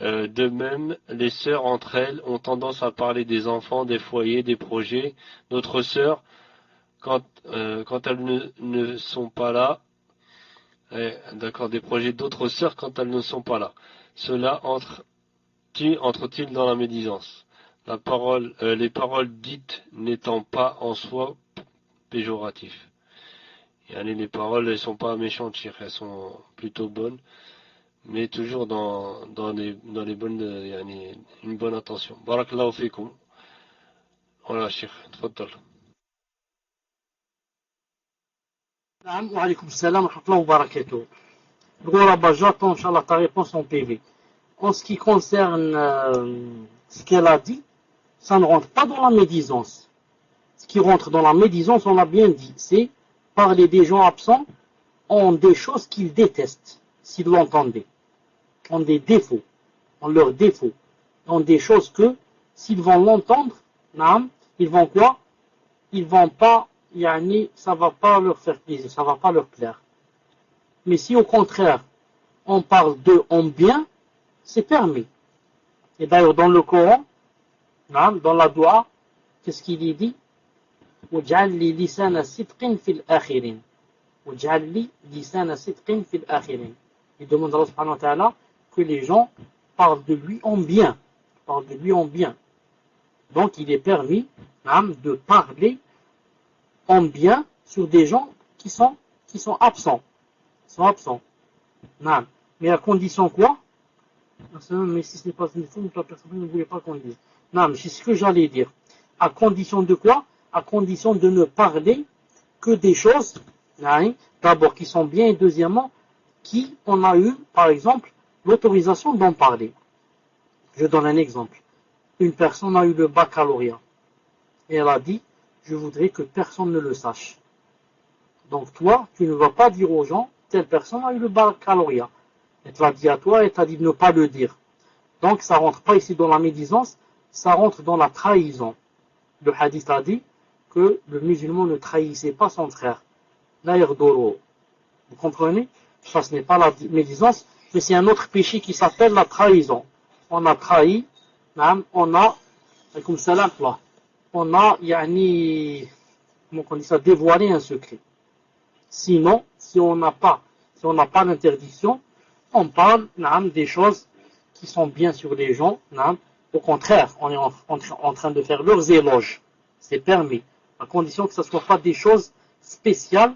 De même, les sœurs entre elles ont tendance à parler des enfants, des foyers, des projets. D'autres sœurs, quand elles ne sont pas là, d'accord, des projets d'autres sœurs quand elles ne sont pas là. Cela entre-t-il dans la médisance? Les paroles dites n'étant pas en soi péjoratives. Les paroles, elles sont pas méchantes, elles sont plutôt bonnes, mais toujours dans les bonnes, une bonne intention. Barakallahu fikum. Voilà, Cheikh, tfaddal. Wa alaykoum salam wa rahmatullahi wa barakatuh. J'attends, Inch'Allah, ta réponse en PV. En ce qui concerne ce qu'elle a dit, ça ne rentre pas dans la médisance. Ce qui rentre dans la médisance, on l'a bien dit, c'est parler des gens absents en des choses qu'ils détestent, s'ils l'entendaient, en des défauts, en leurs défauts, en des choses que, s'ils vont l'entendre, ils vont quoi? Ils vont pas, ça va pas leur faire plaisir, ça va pas leur plaire. Mais si au contraire, on parle d'eux en bien, c'est permis. Et d'ailleurs, dans le Coran, dans la dua, qu'est-ce qu'il y dit? وَجْعَلْ لِي لِسَانَ صِدْقٍ فِي الْآخِرِينَ وَجْعَلْ لِي لِسَانَ صِدْقٍ فِي الْآخِرِينَ. Il demande à Allah subhanahu wa ta'ala que les gens parlent de lui en bien. Parlent de lui en bien. Donc, il est permis de parler en bien sur des gens qui sont absents. Mais à condition quoi? Mais si ce n'est pas une faute, la personne ne voulait pas qu'on le dise. Non, mais c'est ce que j'allais dire. À condition de quoi? À condition de ne parler que des choses, d'abord qui sont bien, et deuxièmement, qui on a eu, par exemple, l'autorisation d'en parler. Je donne un exemple. Une personne a eu le baccalauréat. Et elle a dit, je voudrais que personne ne le sache. Donc toi, tu ne vas pas dire aux gens, telle personne a eu le baccalauréat. Elle te l'a dit à toi et t'a dit de ne pas le dire. Donc ça rentre pas ici dans la médisance, ça rentre dans la trahison. Le hadith a dit que le musulman ne trahissait pas son frère. L'air d'oro. Vous comprenez? Ça, ce n'est pas la médisance, mais c'est un autre péché qui s'appelle la trahison. On a trahi, on a, comme salam, on a, comment on dit ça, dévoilé un secret. Sinon, si on n'a pas l'interdiction, on parle, des choses qui sont bien sur les gens, au contraire, on est en train de faire leurs éloges. C'est permis, à condition que ce ne soit pas des choses spéciales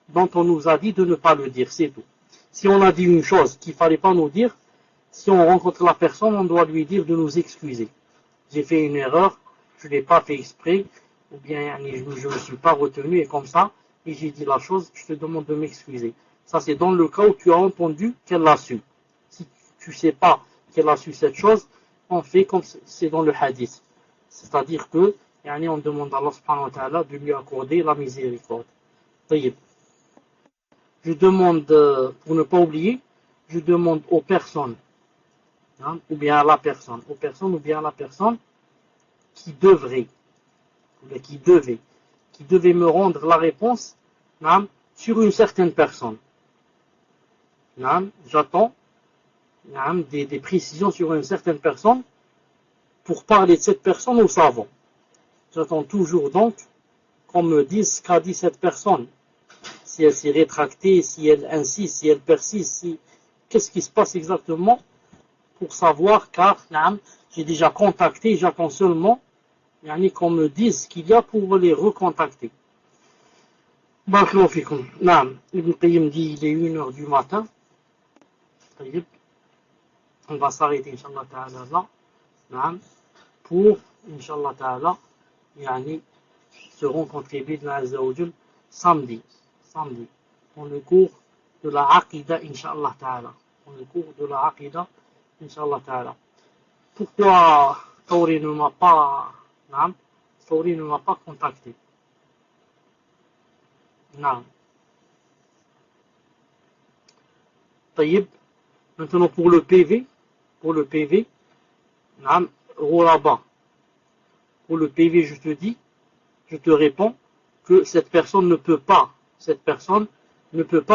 dont on nous a dit de ne pas le dire, c'est tout. Si on a dit une chose qu'il ne fallait pas nous dire, si on rencontre la personne, on doit lui dire de nous excuser. J'ai fait une erreur, je ne l'ai pas fait exprès, ou bien je ne me suis pas retenu, et comme ça, et j'ai dit la chose, je te demande de m'excuser. Ça, c'est dans le cas où tu as entendu qu'elle l'a su. Si tu ne sais pas qu'elle a su cette chose, on fait comme c'est dans le hadith. C'est-à-dire que, on demande à Allah subhanahu wa ta'ala de lui accorder la miséricorde. Je demande, pour ne pas oublier, je demande aux personnes, ou bien à la personne, qui devrait me rendre la réponse, sur une certaine personne. J'attends, des précisions sur une certaine personne pour parler de cette personne au savant. J'attends toujours donc qu'on me dise ce qu'a dit cette personne. Si elle s'est rétractée, si elle insiste, si elle persiste, qu'est-ce qui se passe exactement pour savoir, car j'ai déjà contacté, j'attends seulement qu'on me dise ce qu'il y a pour les recontacter. Barakallahu fikum. Ibn Qayyim dit il est 1h du matin. On va s'arrêter, Inch'Allah Ta'ala, là, pour, Inch'Allah Ta'ala, se rencontrer, Bidna Azza wa Jal, samedi, dans le cours de la Aqida, Inch'Allah Ta'ala. Pourquoi Tauri ne m'a pas contacté? Non. Taïb. Maintenant pour le PV, Roulaba. Pour le PV, je te réponds que cette personne ne peut pas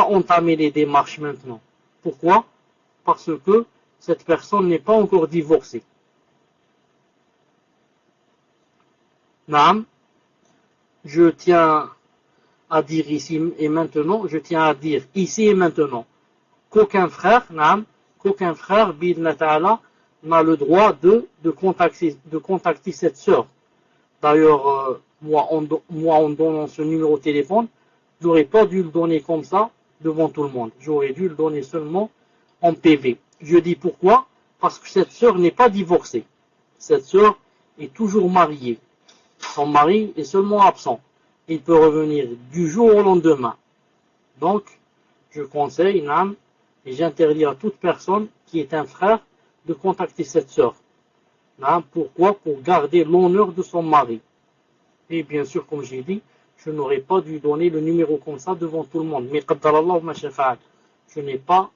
entamer les démarches maintenant. Pourquoi? Parce que cette personne n'est pas encore divorcée. Je tiens à dire ici et maintenant, qu'aucun frère, Bidna Ta'ala, n'a le droit de contacter cette sœur. D'ailleurs, moi, en donnant ce numéro de téléphone, j'aurais pas dû le donner comme ça devant tout le monde. J'aurais dû le donner seulement en PV. Je dis pourquoi? Parce que cette sœur n'est pas divorcée. Cette sœur est toujours mariée. Son mari est seulement absent. Il peut revenir du jour au lendemain. Donc, je conseille, et j'interdis à toute personne qui est un frère de contacter cette sœur. Pourquoi? Pour garder l'honneur de son mari. Et bien sûr, comme j'ai dit, je n'aurais pas dû donner le numéro comme ça devant tout le monde. Mais je n'ai pas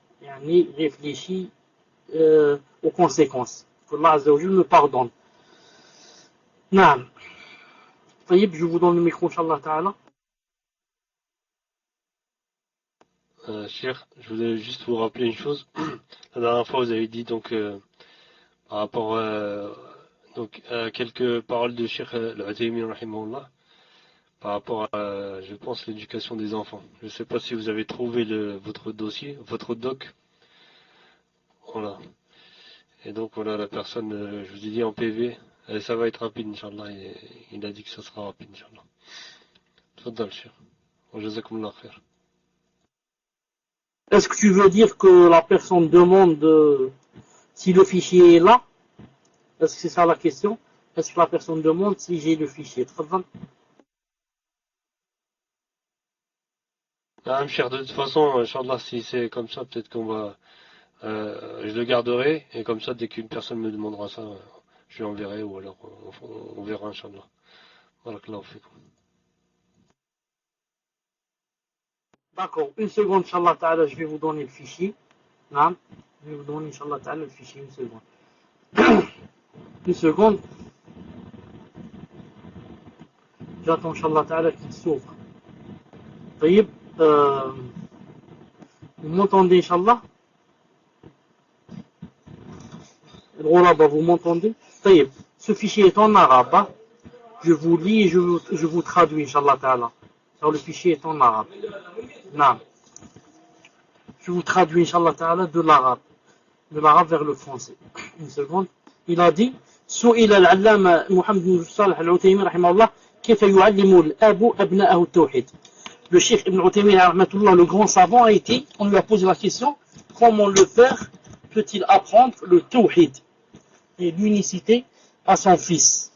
réfléchi aux conséquences. Que Allah Azza wa Jal me pardonne. Je vous donne le micro, Inch'Allah Ta'ala. Cheikh, je voulais juste vous rappeler une chose. La dernière fois, vous avez dit donc par rapport à quelques paroles de Cheikh Al-Uthaymin rahimahullah, par rapport à, je pense, l'éducation des enfants. Je ne sais pas si vous avez trouvé votre dossier, votre doc. Voilà. Et donc voilà, la personne, je vous ai dit en PV, ça va être rapide, Inch'Allah. Il a dit que ça sera rapide, Inch'Allah. Tfaddal, Cheikh. Wa jazakumullah khair. Est-ce que tu veux dire que la personne demande si le fichier est là? Est-ce que c'est ça la question? Est-ce que la personne demande si j'ai le fichier? Cher, de toute façon, Inch'Allah, si c'est comme ça, peut-être qu'on va... je le garderai, et comme ça, dès qu'une personne me demandera ça, je lui enverrai, ou alors on verra, Inch'Allah. Barakallahu fikum. D'accord, une seconde, Inch'Allah Ta'ala, je vais vous donner le fichier. Je vais vous donner, Inch'Allah Ta'ala, le fichier, une seconde. Une seconde. J'attends, Inch'Allah Ta'ala, qu'il s'ouvre. Taïb, vous m'entendez, Inch'Allah? Vous m'entendez? Taïb, ce fichier est en arabe. Hein? Je vous lis et je vous traduis, Inch'Allah Ta'ala. Alors, le fichier est en arabe. Non. Je vous traduis, Inch'Allah Ta'ala, de l'arabe vers le français. Une seconde. Il a dit, سئل العلامة محمد بن صالح العثيمين رحمه الله كيف يعلم الأب أبناءه التوحيد. Le Cheikh Ibn Uthaymin rahmatullah, le grand savant, on lui a posé la question, comment le père peut-il apprendre le tawhid et l'unicité à son fils?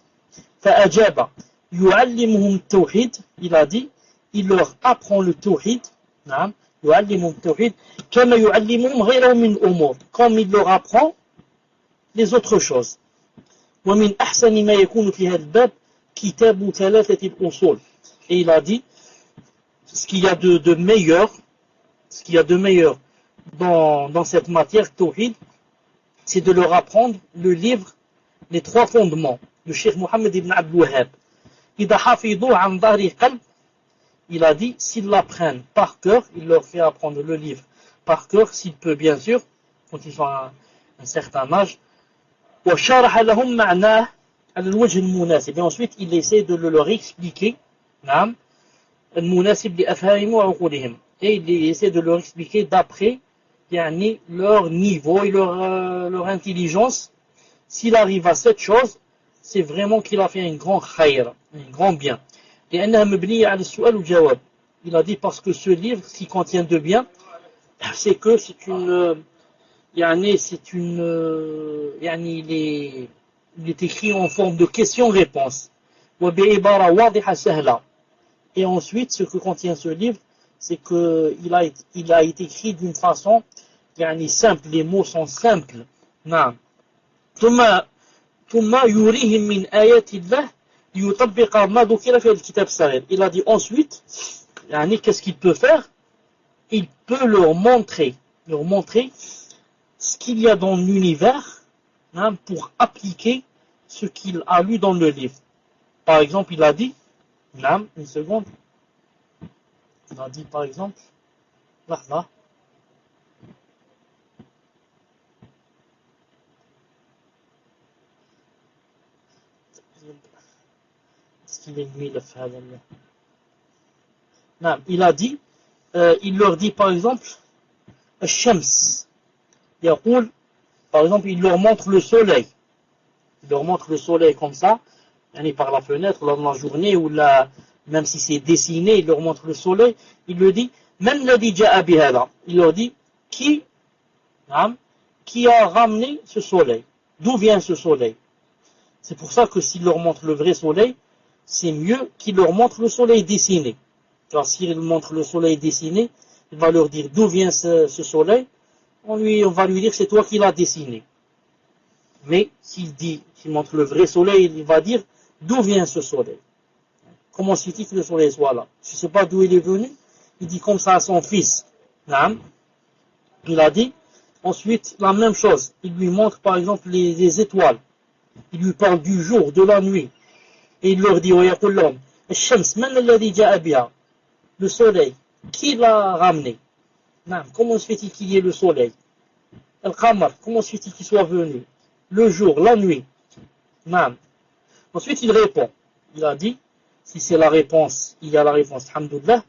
فأجاب يعلمهم التوحيد, il a dit, il leur apprend le tawhid, نعم يعلمهم التوحيد كما يعلمهم غيرهم من الأمور, comme il leur apprend les autres choses. ومن أحسن ما يكون في هذا الباب كتاب ثلاثة الأصول. Et il a dit, ce qu'il y a de meilleur dans cette matière tawhid, c'est de leur apprendre le livre les trois fondements de Cheikh Mohammed ibn Abdul Wahhab. إذا حفظوا عن ظهر قلب, il a dit, s'ils l'apprennent par cœur, il leur fait apprendre le livre par cœur, s'il peut bien sûr, quand ils sont à un certain âge. وشرح لهم معناه على الوجه المناسب. Et ensuite, il essaie de le leur expliquer, نعم المناسب لأفهامهم وعقولهم. Et il essaie de leur expliquer d'après leur niveau et leur intelligence. S'il arrive à cette chose, c'est vraiment qu'il a fait un grand khayr, un grand bien. لأنها مبنية على السؤال والجواب. Il a dit parce que ce livre, ce qui contient de bien, c'est que il est écrit en forme de question-réponse. وبعبارة واضحة سهلة. Et ensuite, ce que contient ce livre, c'est qu'il a été écrit d'une façon simple, les mots sont simples. نعم. ثم يريهم من آيات الله ليطبق ما ذكر في الكتاب الصغير. Il a dit ensuite, qu'est-ce qu'il peut faire? Il peut leur montrer ce qu'il y a dans l'univers, pour appliquer ce qu'il a lu dans le livre. Par exemple, il a dit, une seconde, il a dit par exemple, là, est-ce qu'il est nuit le frère? Il a dit, il leur dit par exemple, Shams, par exemple, il leur montre le soleil. Il leur montre le soleil comme ça, par la fenêtre, dans la journée, ou même si c'est dessiné, il leur montre le soleil. Il leur dit, même le dit il leur dit, qui a ramené ce soleil? D'où vient ce soleil? C'est pour ça que s'il leur montre le vrai soleil, c'est mieux qu'il leur montre le soleil dessiné. Car s'il montre le soleil dessiné, il va leur dire d'où vient ce soleil. On va lui dire c'est toi qui l'as dessiné. Mais s'il montre le vrai soleil, il va dire d'où vient ce soleil. Comment se fait-il que le soleil soit là? Je ne sais pas d'où il est venu. Il dit comme ça à son fils. Il a dit ensuite la même chose. Il lui montre par exemple les étoiles. Il lui parle du jour, de la nuit. Et il leur dit le soleil, qui l'a ramené? Comment se fait-il qu'il y ait le soleil? Al-Qamar, comment se fait-il qu'il soit venu? Le jour, la nuit. Ensuite il répond. Il a dit, si c'est la réponse, il y a la réponse, alhamdoulilah,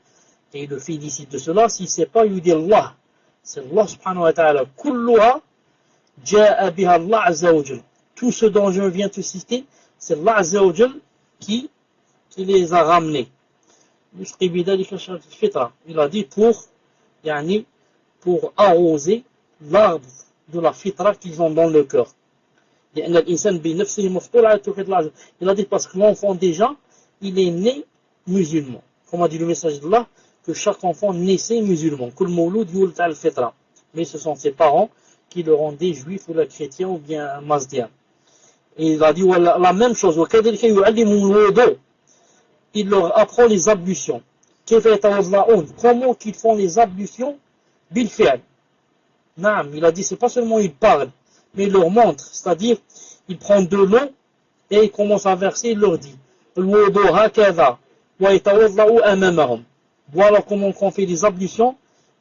et il le félicite de cela. Si c'est pas, il lui dit Allah. C'est Allah subhanahu wa ta'ala. Kulluha ja'a biha Allah azza wa jal. Tout ce dont je viens te citer, c'est Allah azza wa jal qui les a ramenés. Il a dit pour arroser l'arbre de la fitra qu'ils ont dans le cœur. Il a dit parce que l'enfant déjà, il est né musulman. Comme a dit le message d'Allah, que chaque enfant naissait musulman. Mais ce sont ses parents qui le rendaient juif ou la chrétien ou bien mazdien. Et il a dit la même chose. Il leur apprend les ablutions. Comment qu'ils font les ablutions? Bil fi'l. Naam, il a dit, c'est pas seulement il parle, mais il leur montre, c'est-à-dire, il prend de l'eau et il commence à verser, il leur dit, voilà comment on fait les ablutions,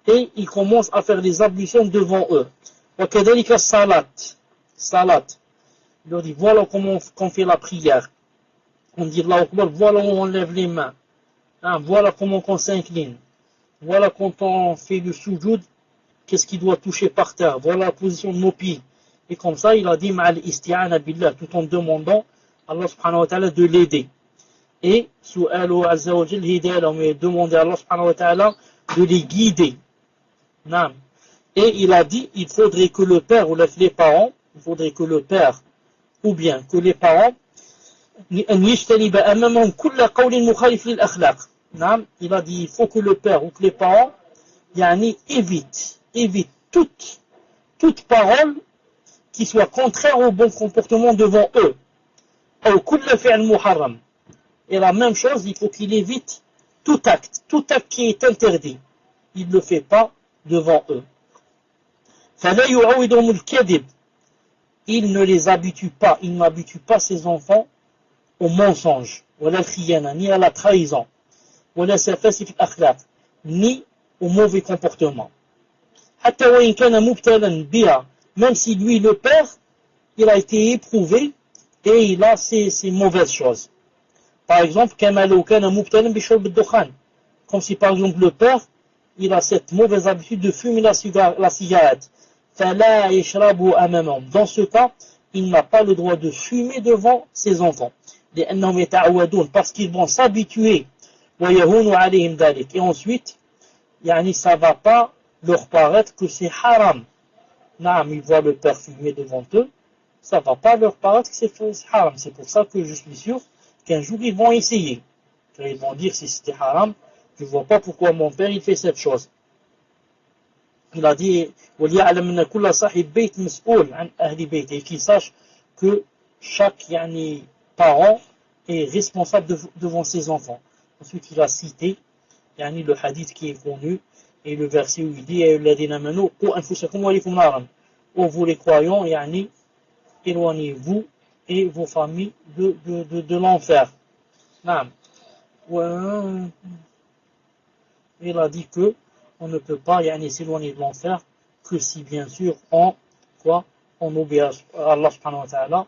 et il commence à faire les ablutions devant eux. Salat. Il leur dit, voilà comment on fait la prière. On dit Allahu Akbar, voilà où on lève les mains. Hein, voilà comment on s'incline. Voilà quand on fait le sujoud, qu'est-ce qu'il doit toucher par terre. Voilà la position de nos pieds. Et comme ça, il a dit ma'al isti'ana billah, tout en demandant à Allah subhanahu wa ta'ala de l'aider. Et su'alu azza wa jal hidayah, mais demander à Allah subhanahu wa ta'ala de les guider. Naam. Et il a dit, il faudrait que le père ou les parents, il faudrait que le père ou bien que les parents, il a dit, il faut que le père ou que les parents évite toute parole qui soit contraire au bon comportement devant eux. Et la même chose, il faut qu'il évite tout acte qui est interdit. Il ne le fait pas devant eux. Il ne les habitue pas, il n'habitue pas ses enfants au mensonge, ni à la trahison, ni au mauvais comportement. Même si lui, le père, il a été éprouvé et il a ces mauvaises choses. Par exemple, comme si par exemple le père, il a cette mauvaise habitude de fumer la cigarette. Dans ce cas, il n'a pas le droit de fumer devant ses enfants. Parce qu'ils vont s'habituer. Et ensuite, ça ne va pas leur paraître que c'est haram. Ils voient le père fumer devant eux, ça ne va pas leur paraître que c'est haram. C'est pour ça que je suis sûr qu'un jour ils vont essayer. Ils vont dire si c'était haram, je ne vois pas pourquoi mon père il fait cette chose. Il a dit, et qu'il sache que chaque parent est responsable devant ses enfants. Ensuite, il a cité le hadith qui est connu et le verset où il dit ô vous les croyants, éloignez-vous et vos familles de l'enfer. Il a dit que on ne peut pas s'éloigner de l'enfer que si bien sûr on obéit à Allah subhanahu wa ta'ala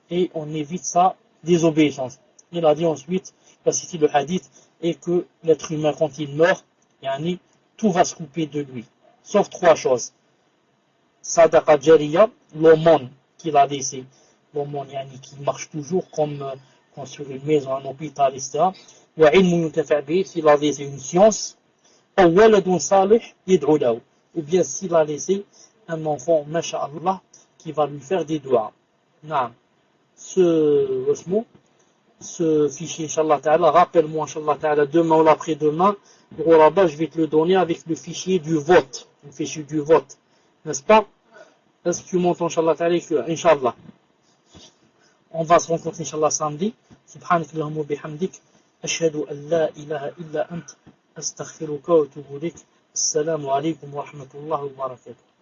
et on évite sa désobéissance. Il a dit ensuite, il a cité le hadith, et que l'être humain quand il meurt, tout va se couper de lui, sauf trois choses. Sadaqa jariya, l'aumône qu'il a laissé, l'aumône qui marche toujours comme construire une maison, un hôpital, etc. Wa ilmu yuntafa' bihi, s'il a laissé une science, ou waladun salih yad'u lahu, ou bien s'il a laissé un enfant, masha'Allah, qui va lui faire des doigts. Ce fichier, Inch'Allah Ta'ala, rappelle-moi, Inch'Allah Ta'ala, demain ou après-demain, pour là-bas, je vais te le donner avec le fichier du vote. Le fichier du vote. N'est-ce pas? Est-ce que tu m'entends, Inch'Allah Ta'ala? Inch'Allah. On va se rencontrer, Inch'Allah, samedi. Subhanakallahumma wa bihamdik. Ashhadu an la ilaha illa ant. Astaghfiruka wa atubu ilayk. Assalamu alaikum wa rahmatullahi wa barakatuh.